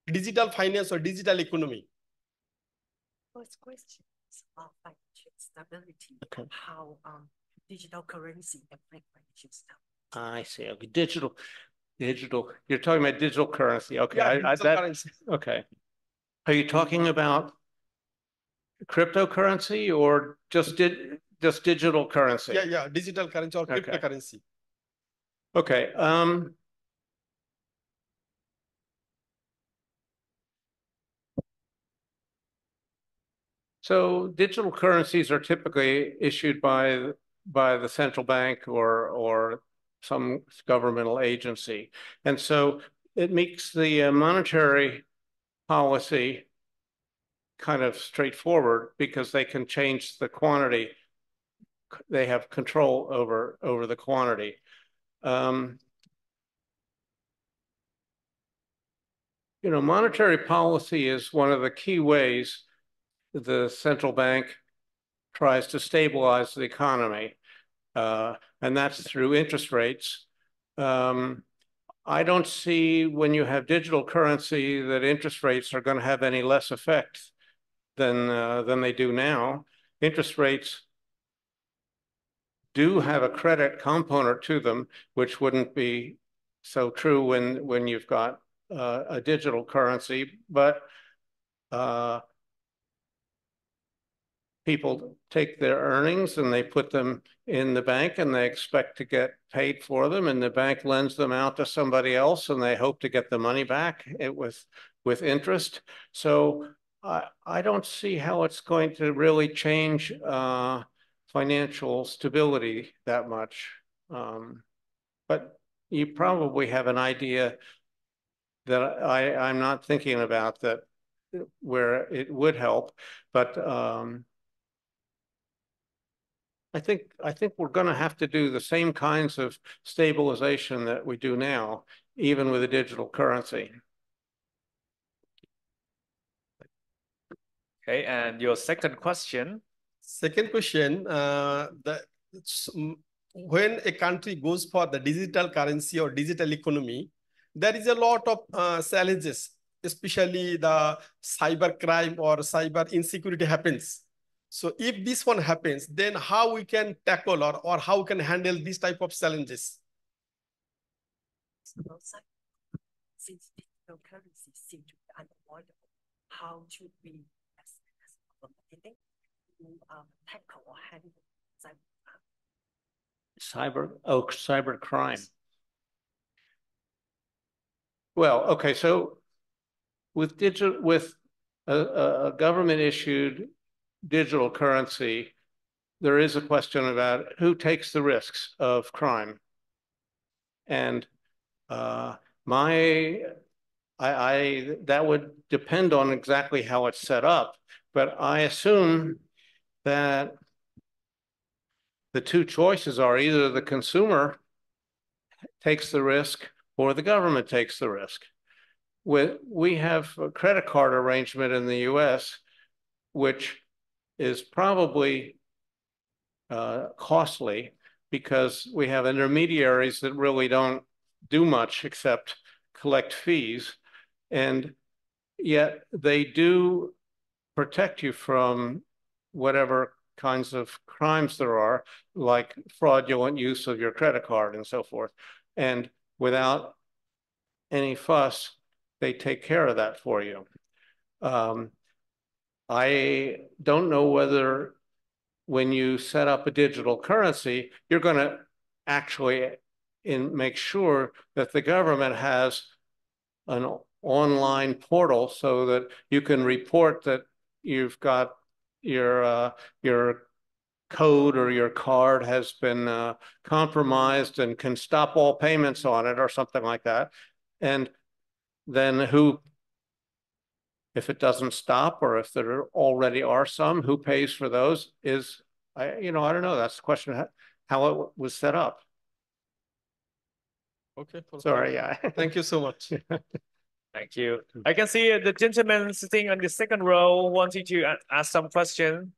[SPEAKER 10] Digital finance or digital economy?
[SPEAKER 11] First question is about financial stability.
[SPEAKER 5] Okay.
[SPEAKER 11] How digital currency affect financial stability.
[SPEAKER 5] I see. Okay, digital. You're talking about digital currency. Okay,
[SPEAKER 10] Yeah, digital currency.
[SPEAKER 5] Okay. Are you talking about cryptocurrency or just digital currency?
[SPEAKER 10] Yeah, digital currency or cryptocurrency.
[SPEAKER 5] Okay. So digital currencies are typically issued by the central bank or some governmental agency. And so it makes the monetary policy kind of straightforward because they can change the quantity. They have control over the quantity. You know, monetary policy is one of the key ways the central bank tries to stabilize the economy. And that's through interest rates. I don't see when you have digital currency that interest rates are going to have any less effect than they do now. Interest rates do have a credit component to them, which wouldn't be so true when you've got a digital currency, but people take their earnings and they put them in the bank and they expect to get paid for them, and the bank lends them out to somebody else and they hope to get the money back with interest. So I don't see how it's going to really change financial stability that much. But you probably have an idea that I'm not thinking about that where it would help, but I think we're going to have to do the same kinds of stabilization that we do now, even with a digital currency.
[SPEAKER 1] Okay, and your second question?
[SPEAKER 10] Second question, the when a country goes for the digital currency or digital economy, there is a lot of challenges, especially the cyber crime or cyber insecurity happens. So if this one happens, then how we can tackle or how we can handle these type of challenges?
[SPEAKER 11] Since digital currency seems to be unavoidable, how should we, as a community, tackle or handle
[SPEAKER 5] cyber crime? Well, okay, so with a government issued digital currency, there is a question about who takes the risks of crime. And that would depend on exactly how it's set up, but I assume that the two choices are either the consumer takes the risk or the government takes the risk. We have a credit card arrangement in the US, which is probably costly because we have intermediaries that really don't do much except collect fees. And yet they do protect you from whatever kinds of crimes there are, like fraudulent use of your credit card and so forth. And without any fuss, they take care of that for you. I don't know whether when you set up a digital currency, you're going to actually make sure that the government has an online portal so that you can report that you've got your code or your card has been compromised and can stop all payments on it or something like that. And then if it doesn't stop or if there already are some, who pays for those is, I don't know. That's the question, how it was set up.
[SPEAKER 10] Okay.
[SPEAKER 5] Sorry, yeah.
[SPEAKER 10] Thank you so much.
[SPEAKER 1] Thank you. I can see the gentleman sitting on the second row wanting to ask some question.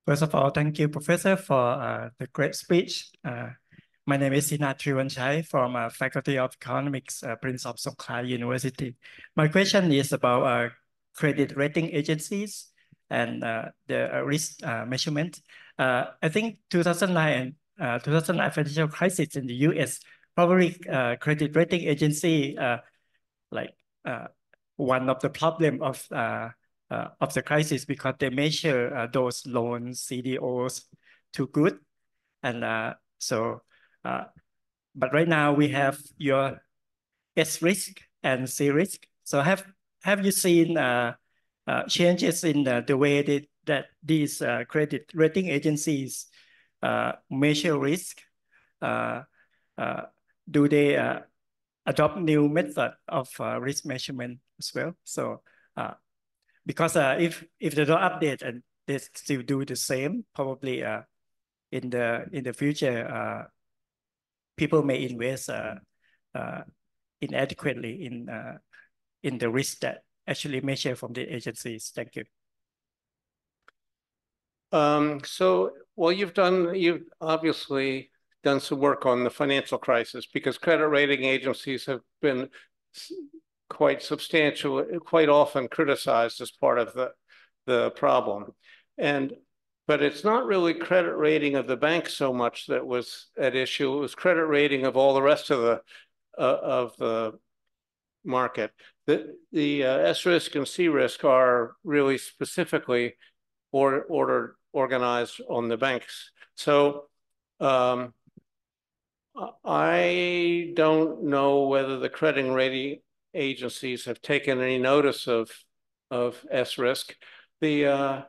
[SPEAKER 12] First of all, thank you, Professor, for the great speech. My name is Sinat Triwanchai from Faculty of Economics, Prince of Songkla University. My question is about credit rating agencies and the risk measurement. I think 2009 financial crisis in the US, probably credit rating agency, one of the problem of the crisis because they measure those loans, CDOs too good. And but right now we have your S risk and C risk. So have you seen changes in the way that these credit rating agencies measure risk? Do they adopt new method of risk measurement as well? So because if they don't update and they still do the same, probably in the future people may invest inadequately in the risk that actually measure from the agencies. Thank you.
[SPEAKER 5] Well, you've obviously done some work on the financial crisis because credit rating agencies have been quite substantial, quite often criticized as part of the problem. But it's not really credit rating of the bank so much that was at issue. It was credit rating of all the rest of the market. The S risk and C risk are really specifically organized on the banks. So I don't know whether the credit rating agencies have taken any notice of S risk. The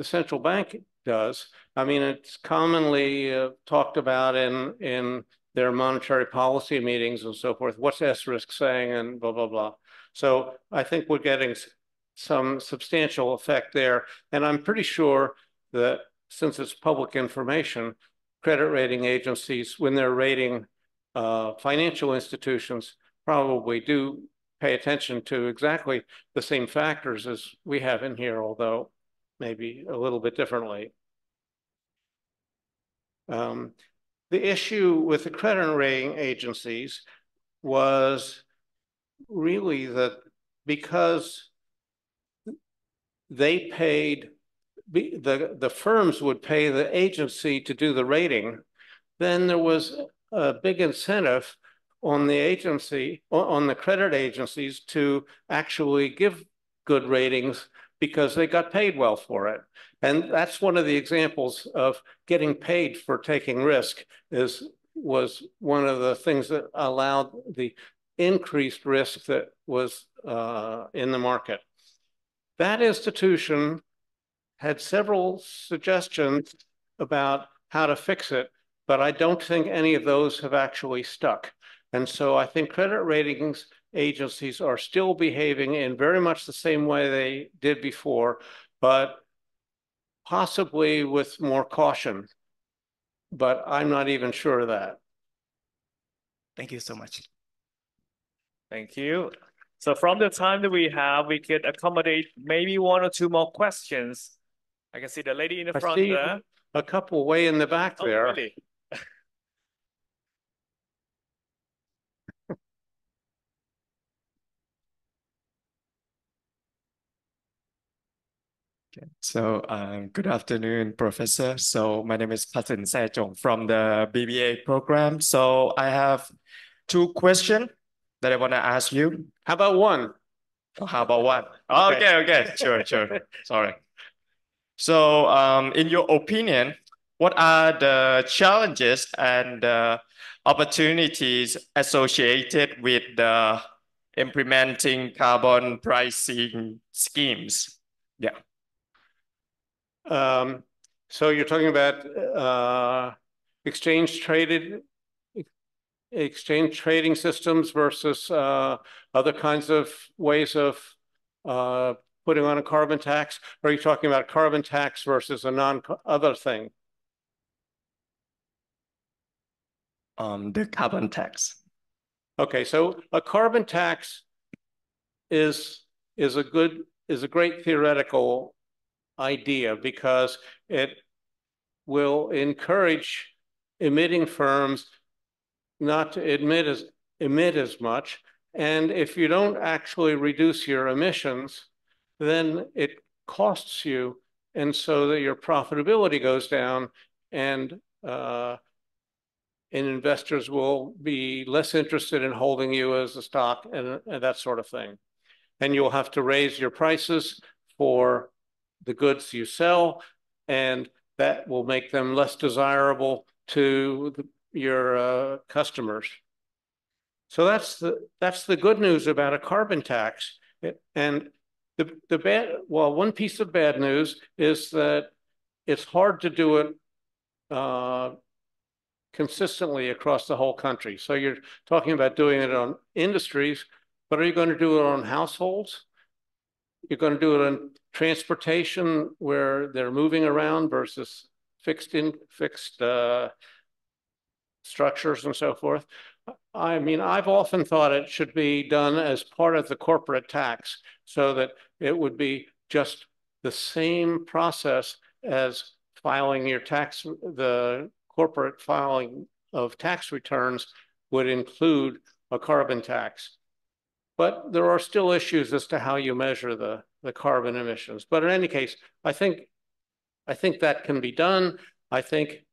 [SPEAKER 5] central bank does. I mean, it's commonly talked about in their monetary policy meetings and so forth. What's S risk saying and blah, blah, blah. So I think we're getting some substantial effect there. And I'm pretty sure that since it's public information, credit rating agencies, when they're rating financial institutions, probably do pay attention to exactly the same factors as we have in here, although maybe a little bit differently. The issue with the credit rating agencies was really that because they paid, the firms would pay the agency to do the rating, then there was a big incentive on the agency, on the credit agencies to actually give good ratings because they got paid well for it. And that's one of the examples of getting paid for taking risk was one of the things that allowed the increased risk that was in the market. That institution had several suggestions about how to fix it, but I don't think any of those have actually stuck. And so I think credit ratings agencies are still behaving in very much the same way they did before, but possibly with more caution. But I'm not even sure of that.
[SPEAKER 12] Thank you so much.
[SPEAKER 1] Thank you. So from the time that we have, we could accommodate maybe 1 or 2 more questions. I can see the lady in the front there.
[SPEAKER 5] A couple way in the back there.
[SPEAKER 1] Really?
[SPEAKER 13] Okay. So good afternoon, Professor. So my name is Patin Saechong from the BBA program. So I have 2 questions that I want to ask you.
[SPEAKER 5] How about one?
[SPEAKER 13] Oh, how about one? Okay. Sure. Sorry. So in your opinion, what are the challenges and opportunities associated with implementing carbon pricing schemes? Yeah.
[SPEAKER 5] So you're talking about exchange trading systems versus other kinds of ways of putting on a carbon tax? Or are you talking about carbon tax versus a other thing?
[SPEAKER 13] The carbon tax.
[SPEAKER 5] Okay, so a carbon tax is a great theoretical idea because it will encourage emitting firms not to emit as much. And if you don't actually reduce your emissions, then it costs you. And so that your profitability goes down and investors will be less interested in holding you as a stock and that sort of thing. And you'll have to raise your prices for the goods you sell, and that will make them less desirable to your customers. So that's the good news about a carbon tax. And one piece of bad news is that it's hard to do it consistently across the whole country. So you're talking about doing it on industries, but are you going to do it on households? You're going to do it on transportation where they're moving around versus fixed structures and so forth. I mean, I've often thought it should be done as part of the corporate tax so that it would be just the same process as filing your tax. The corporate filing of tax returns would include a carbon tax. But there are still issues as to how you measure the carbon emissions. But in any case, I think that can be done. I think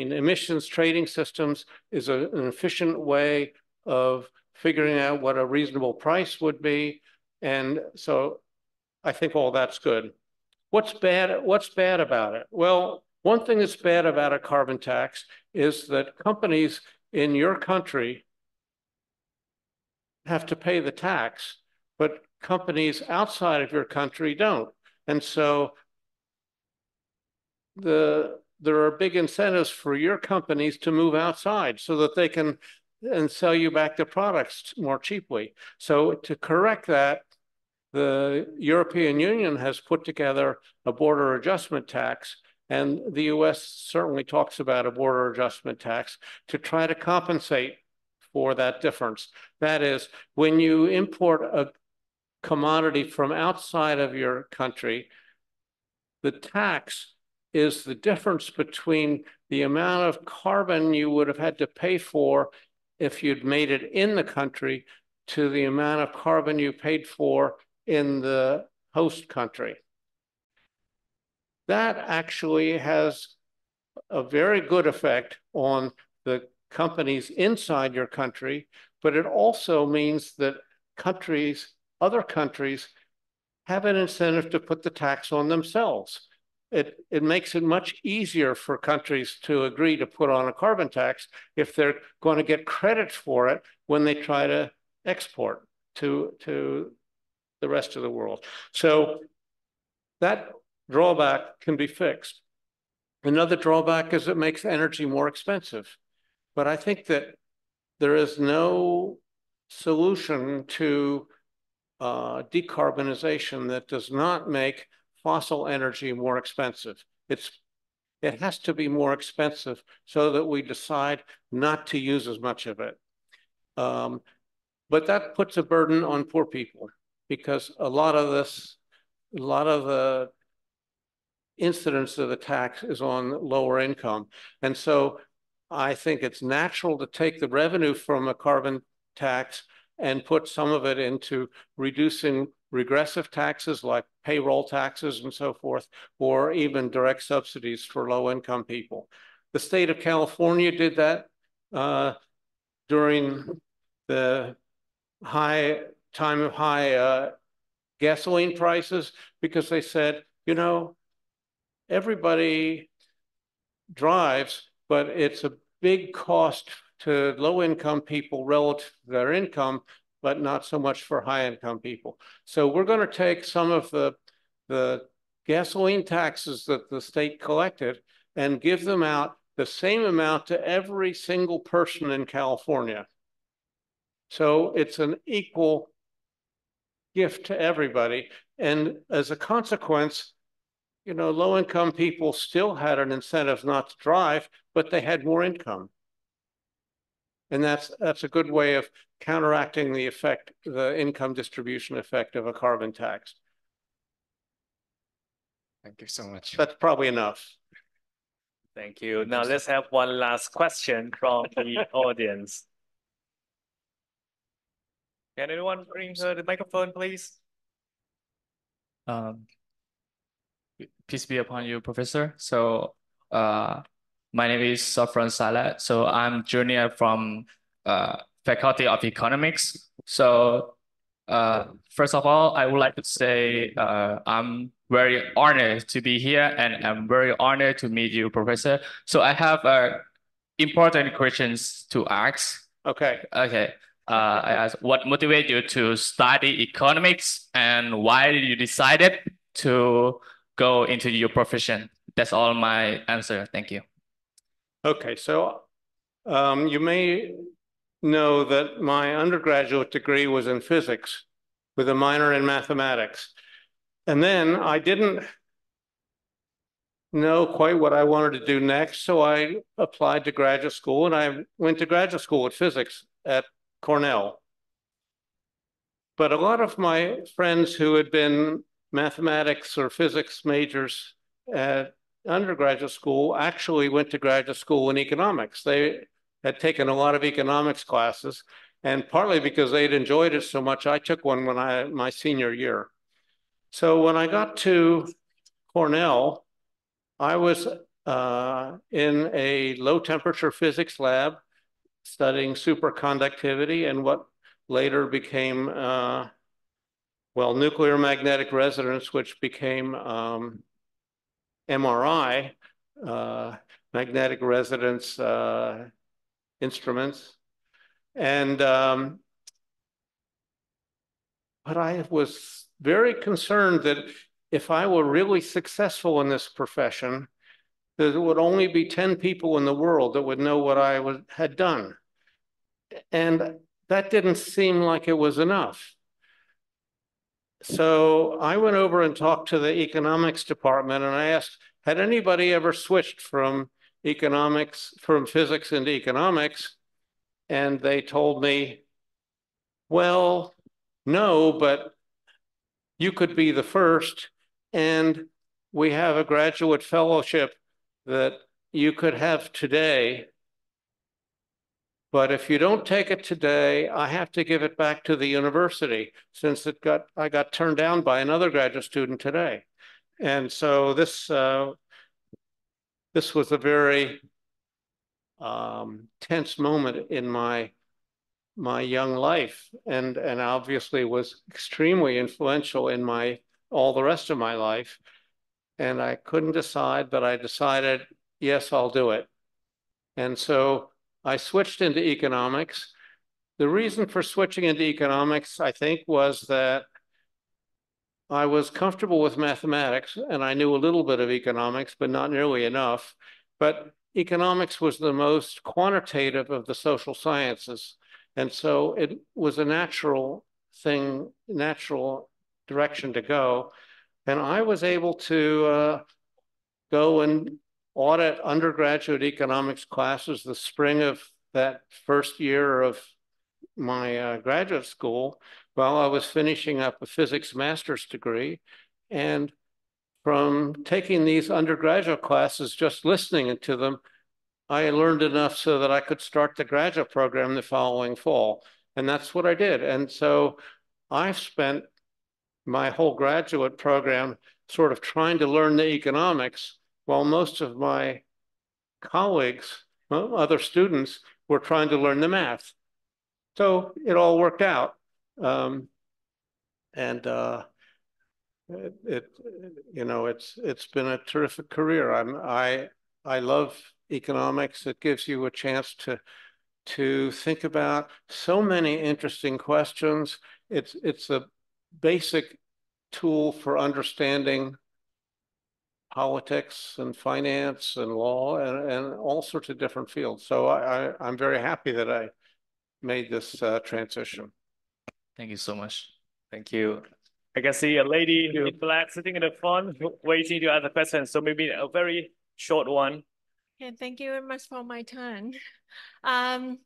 [SPEAKER 5] emissions trading systems is an efficient way of figuring out what a reasonable price would be. And so I think all that's good. What's bad about it? Well, one thing that's bad about a carbon tax is that companies in your country have to pay the tax, but companies outside of your country don't. And so there are big incentives for your companies to move outside so that they can and sell you back the products more cheaply. So to correct that, the European Union has put together a border adjustment tax, and the US certainly talks about a border adjustment tax to try to compensate for that difference. That is, when you import a commodity from outside of your country, the tax is the difference between the amount of carbon you would have had to pay for if you'd made it in the country to the amount of carbon you paid for in the host country. That actually has a very good effect on the companies inside your country, but it also means that other countries have an incentive to put the tax on themselves. It makes it much easier for countries to agree to put on a carbon tax if they're going to get credit for it when they try to export to the rest of the world. So that drawback can be fixed. Another drawback is it makes energy more expensive. But I think that there is no solution to decarbonization that does not make fossil energy more expensive. It has to be more expensive so that we decide not to use as much of it. But that puts a burden on poor people because a lot of the incidence of the tax is on lower income. And so I think it's natural to take the revenue from a carbon tax and put some of it into reducing regressive taxes like payroll taxes and so forth, or even direct subsidies for low-income people. The state of California did that during the time of high gasoline prices because they said, you know, everybody drives, but it's a big cost to low-income people relative to their income, but not so much for high-income people. So we're going to take some of the gasoline taxes that the state collected and give them out the same amount to every single person in California. So it's an equal gift to everybody. And as a consequence, you know, low-income people still had an incentive not to drive, but they had more income. And that's a good way of counteracting the effect, the income distribution effect of a carbon tax.
[SPEAKER 13] Thank you so much.
[SPEAKER 5] That's probably enough.
[SPEAKER 1] Thank you. Now let's have one last question from the audience. Can anyone bring her the microphone, please?
[SPEAKER 14] Peace be upon you, Professor. So, my name is Safran Salat. So I'm junior from Faculty of Economics. So, first of all, I would like to say I'm very honored to be here, and I'm very honored to meet you, Professor. So I have important questions to ask.
[SPEAKER 5] Okay.
[SPEAKER 14] Okay. I ask, what motivated you to study economics, and why did you decided to go into your profession? That's all my answer. Thank you.
[SPEAKER 5] Okay, so you may know that my undergraduate degree was in physics with a minor in mathematics. And then I didn't know quite what I wanted to do next, so I applied to graduate school, and I went to graduate school with physics at Cornell. But a lot of my friends who had been mathematics or physics majors at undergraduate school actually went to graduate school in economics. They had taken a lot of economics classes, and partly because they'd enjoyed it so much, I took one when my senior year. So when I got to Cornell, I was in a low temperature physics lab studying superconductivity and what later became, nuclear magnetic resonance, which became MRI, magnetic resonance instruments. And, but I was very concerned that if I were really successful in this profession, there would only be 10 people in the world that would know what I had done. And that didn't seem like it was enough. So I went over and talked to the economics department, and I asked, had anybody ever switched from physics into economics? And they told me, well, no, but you could be the first, and we have a graduate fellowship that you could have today. But if you don't take it today, I have to give it back to the university since I got turned down by another graduate student today. And so this was a very tense moment in my young life, and obviously was extremely influential in all the rest of my life. And I couldn't decide, but I decided, yes, I'll do it. And so I switched into economics. The reason for switching into economics, I think, was that I was comfortable with mathematics and I knew a little bit of economics, but not nearly enough. But economics was the most quantitative of the social sciences. And so it was a natural direction to go. And I was able to go and audit undergraduate economics classes the spring of that first year of my graduate school while I was finishing up a physics master's degree. And from taking these undergraduate classes, just listening to them, I learned enough so that I could start the graduate program the following fall. And that's what I did. And so I've spent my whole graduate program sort of trying to learn the economics while most of my colleagues, other students, were trying to learn the math. So it all worked out. It's been a terrific career. I love economics. It gives you a chance to think about so many interesting questions. It's a basic tool for understanding politics and finance and law and all sorts of different fields. So I'm very happy that I made this transition.
[SPEAKER 14] Thank you so much.
[SPEAKER 1] Thank you. I can see a lady in black sitting in the front waiting to ask a question. So maybe a very short one.
[SPEAKER 15] Okay, thank you very much for my turn. My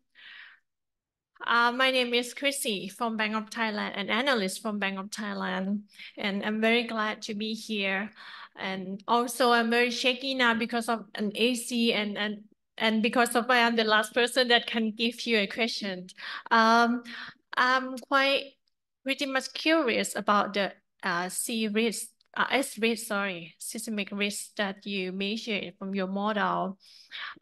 [SPEAKER 15] name is Chrissy from Bank of Thailand, an analyst from Bank of Thailand, and I'm very glad to be here. And also, I'm very shaky now because of an AC and because of I am the last person that can give you a question. I'm quite pretty much curious about the systemic risk that you measured from your model.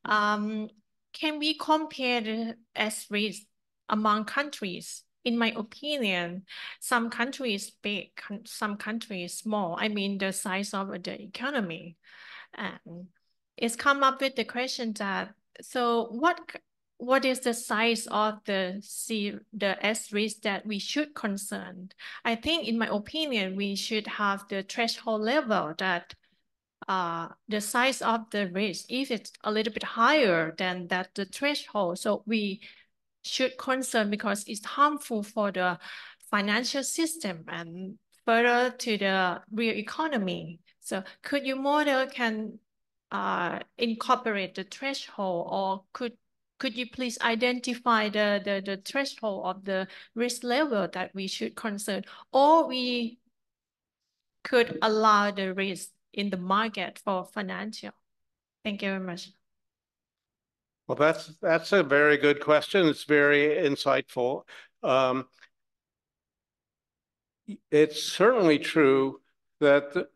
[SPEAKER 15] Can we compare the S risk among countries? In my opinion, some countries big, some countries small. I mean, the size of the economy. And it's come up with the question that, so what is the size of the S risk that we should concern? I think, in my opinion, we should have the threshold level that the size of the risk, if it's a little bit higher than that, the threshold, so we should concern because it's harmful for the financial system and further to the real economy. So could your model can incorporate the threshold, or could you please identify the threshold of the risk level that we should concern, or we could allow the risk in the market for financial? Thank you very much.
[SPEAKER 5] Well, that's a very good question. It's very insightful. It's certainly true that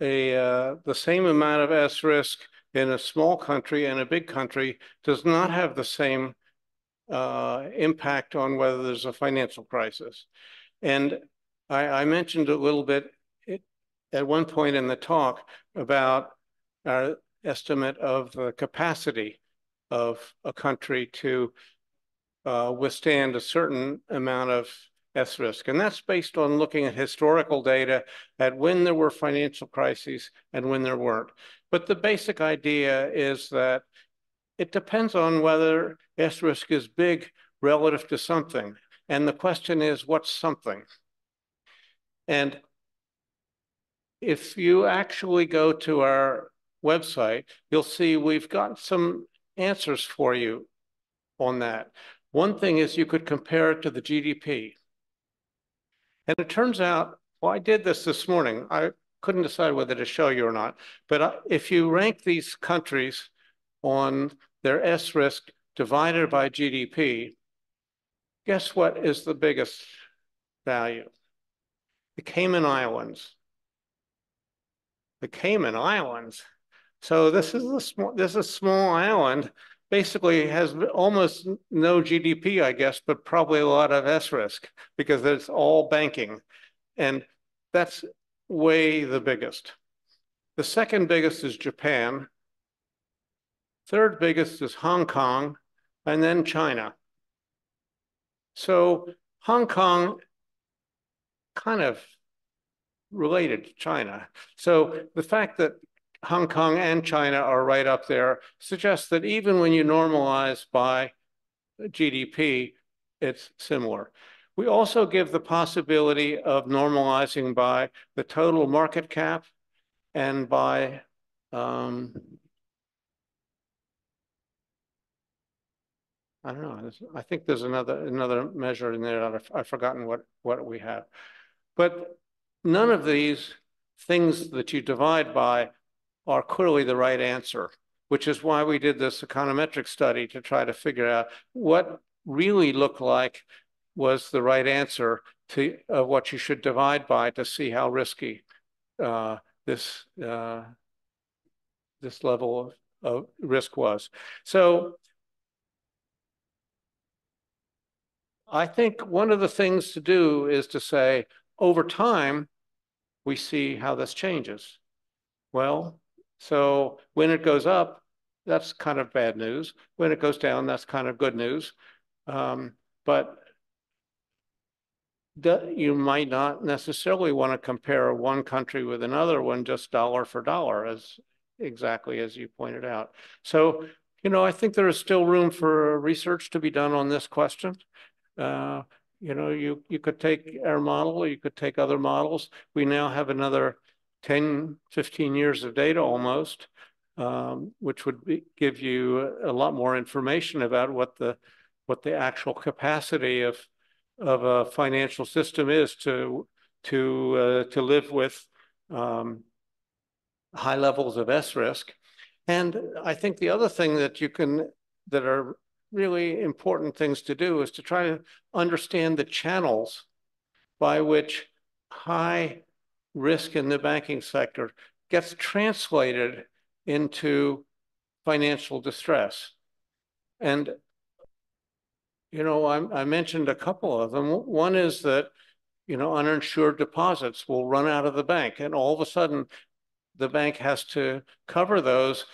[SPEAKER 5] the same amount of S risk in a small country and a big country does not have the same impact on whether there's a financial crisis. And I mentioned a little bit at one point in the talk about our estimate of the capacity of a country to withstand a certain amount of S risk. And that's based on looking at historical data at when there were financial crises and when there weren't. But the basic idea is that it depends on whether S risk is big relative to something. And the question is, what's something? And if you actually go to our website, you'll see we've got some answers for you on that. One thing is you could compare it to the GDP. And it turns out, well, I did this morning. I couldn't decide whether to show you or not. But if you rank these countries on their S risk divided by GDP, guess what is the biggest value? The Cayman Islands. The Cayman Islands. So this is a small island. Basically has almost no GDP, I guess, but probably a lot of S risk because it's all banking. And that's way the biggest. The second biggest is Japan. Third biggest is Hong Kong, and then China. So Hong Kong kind of related to China. So the fact that Hong Kong and China are right up there suggests that even when you normalize by GDP, it's similar. We also give the possibility of normalizing by the total market cap and by I don't know. I think there's another measure in there that I've forgotten what we have. But none of these things that you divide by are clearly the right answer, which is why we did this econometric study to try to figure out what really looked like was the right answer to what you should divide by to see how risky this level of risk was. So I think one of the things to do is to say, over time, we see how this changes. Well, so when it goes up, that's kind of bad news. When it goes down, that's kind of good news. But you might not necessarily want to compare one country with another one just dollar for dollar, as exactly as you pointed out. So, you know, I think there is still room for research to be done on this question. You know, you could take our model, or you could take other models. We now have another 10, 15 years of data almost, which would give you a lot more information about what the actual capacity of a financial system is to live with high levels of S risk. And I think the other thing that are really important things to do is to try to understand the channels by which high risk in the banking sector gets translated into financial distress. And, you know, I mentioned a couple of them. One is that, you know, uninsured deposits will run out of the bank, and all of a sudden the bank has to cover those.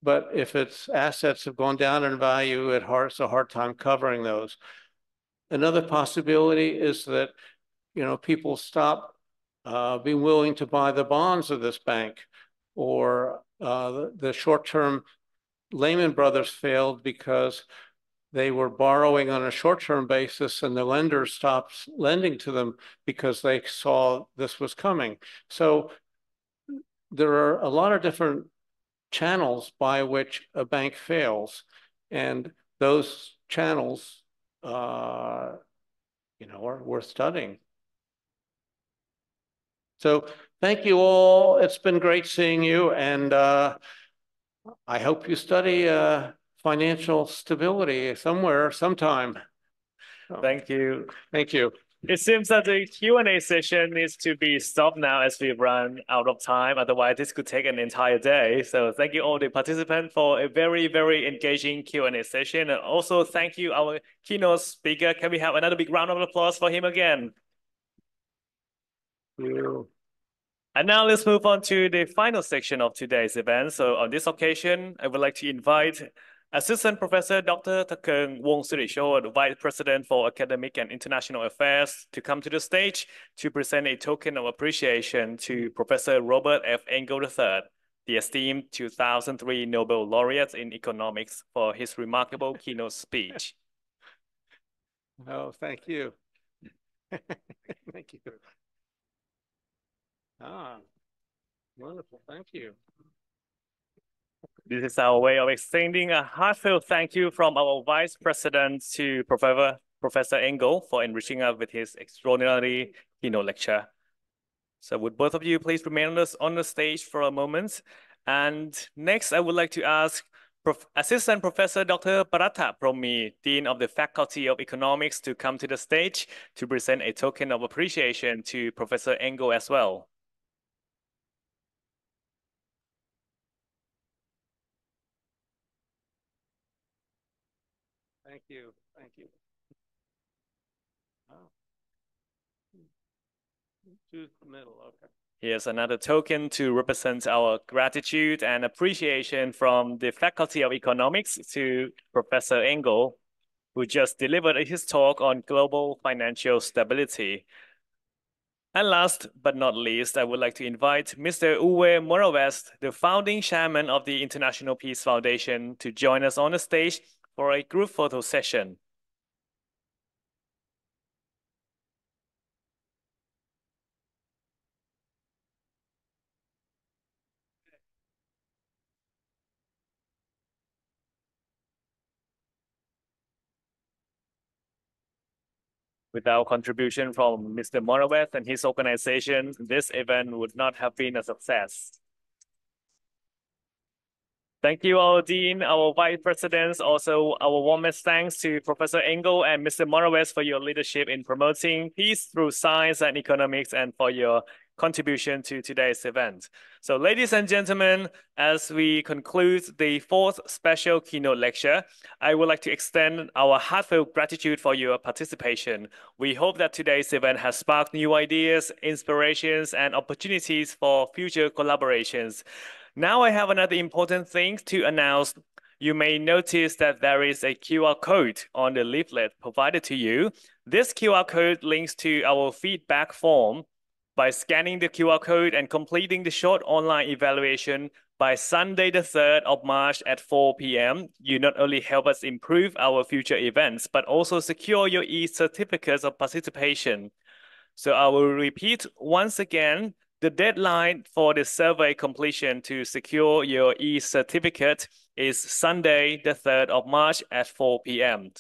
[SPEAKER 5] But if its assets have gone down in value, it has a hard time covering those. Another possibility is that, you know, people stop being willing to buy the bonds of this bank, or the short-term Lehman Brothers failed because they were borrowing on a short-term basis and the lenders stopped lending to them because they saw this was coming. So there are a lot of different channels by which a bank fails, and those channels, you know, are worth studying. So thank you all. It's been great seeing you, and I hope you study financial stability somewhere, sometime.
[SPEAKER 1] Thank you.
[SPEAKER 5] Thank you.
[SPEAKER 1] It seems that the Q&A session needs to be stopped now as we run out of time. Otherwise, this could take an entire day. So thank you all the participants for a very, very engaging Q&A session. And also thank you, our keynote speaker. Can we have another big round of applause for him again?
[SPEAKER 5] Thank you.
[SPEAKER 1] And now let's move on to the final section of today's event. So on this occasion, I would like to invite Assistant Professor Dr. Takeung Wongsuritchod, Vice President for Academic and International Affairs, to come to the stage to present a token of appreciation to Professor Robert F. Engle III, the esteemed 2003 Nobel Laureate in Economics, for his remarkable keynote speech.
[SPEAKER 5] Oh, thank you. Thank you. Ah, wonderful. Thank you.
[SPEAKER 1] This is our way of extending a heartfelt thank you from our Vice President to Professor Engle for enriching us with his extraordinary keynote lecture. So would both of you please remain on the stage for a moment? And next, I would like to ask Assistant Professor Dr. Paratta Promi, Dean of the Faculty of Economics, to come to the stage to present a token of appreciation to Professor Engle as well.
[SPEAKER 5] Thank you. Thank you. Oh. Choose the middle, okay.
[SPEAKER 1] Here's another token to represent our gratitude and appreciation from the Faculty of Economics to Professor Engle, who just delivered his talk on global financial stability. And last but not least, I would like to invite Mr. Uwe Morawetz, the founding chairman of the International Peace Foundation, to join us on the stage for a group photo session. Without contribution from Mr. Morawetz and his organization, this event would not have been a success. Thank you, our Dean, our Vice Presidents, also our warmest thanks to Professor Engle and Mr. Morawetz for your leadership in promoting peace through science and economics and for your contribution to today's event. So ladies and gentlemen, as we conclude the fourth special keynote lecture, I would like to extend our heartfelt gratitude for your participation. We hope that today's event has sparked new ideas, inspirations, and opportunities for future collaborations. Now I have another important thing to announce. You may notice that there is a QR code on the leaflet provided to you. This QR code links to our feedback form. By scanning the QR code and completing the short online evaluation by Sunday the 3rd of March at 4 p.m., you not only help us improve our future events, but also secure your e-certificates of participation. So I will repeat once again, the deadline for the survey completion to secure your e-certificate is Sunday the 3rd of March at 4 p.m.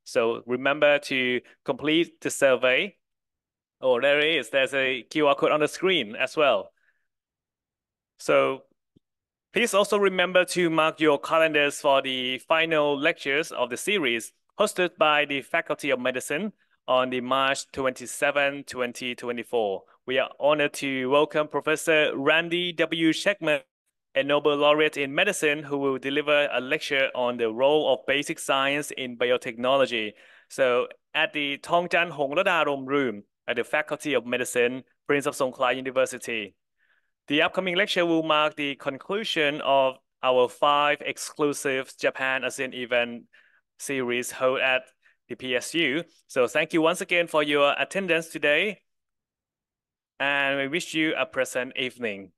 [SPEAKER 1] So remember to complete the survey. Oh, there it is. There's a QR code on the screen as well. So please also remember to mark your calendars for the final lectures of the series hosted by the Faculty of Medicine on the March 27, 2024. We are honored to welcome Professor Randy W. Sheckman, a Nobel Laureate in Medicine, who will deliver a lecture on the role of basic science in biotechnology. So at the Thongchan Hongladarom room at the Faculty of Medicine, Prince of Songkla University. The upcoming lecture will mark the conclusion of our 5 exclusive Japan-ASEAN event series held at the PSU. So thank you once again for your attendance today, and we wish you a pleasant evening.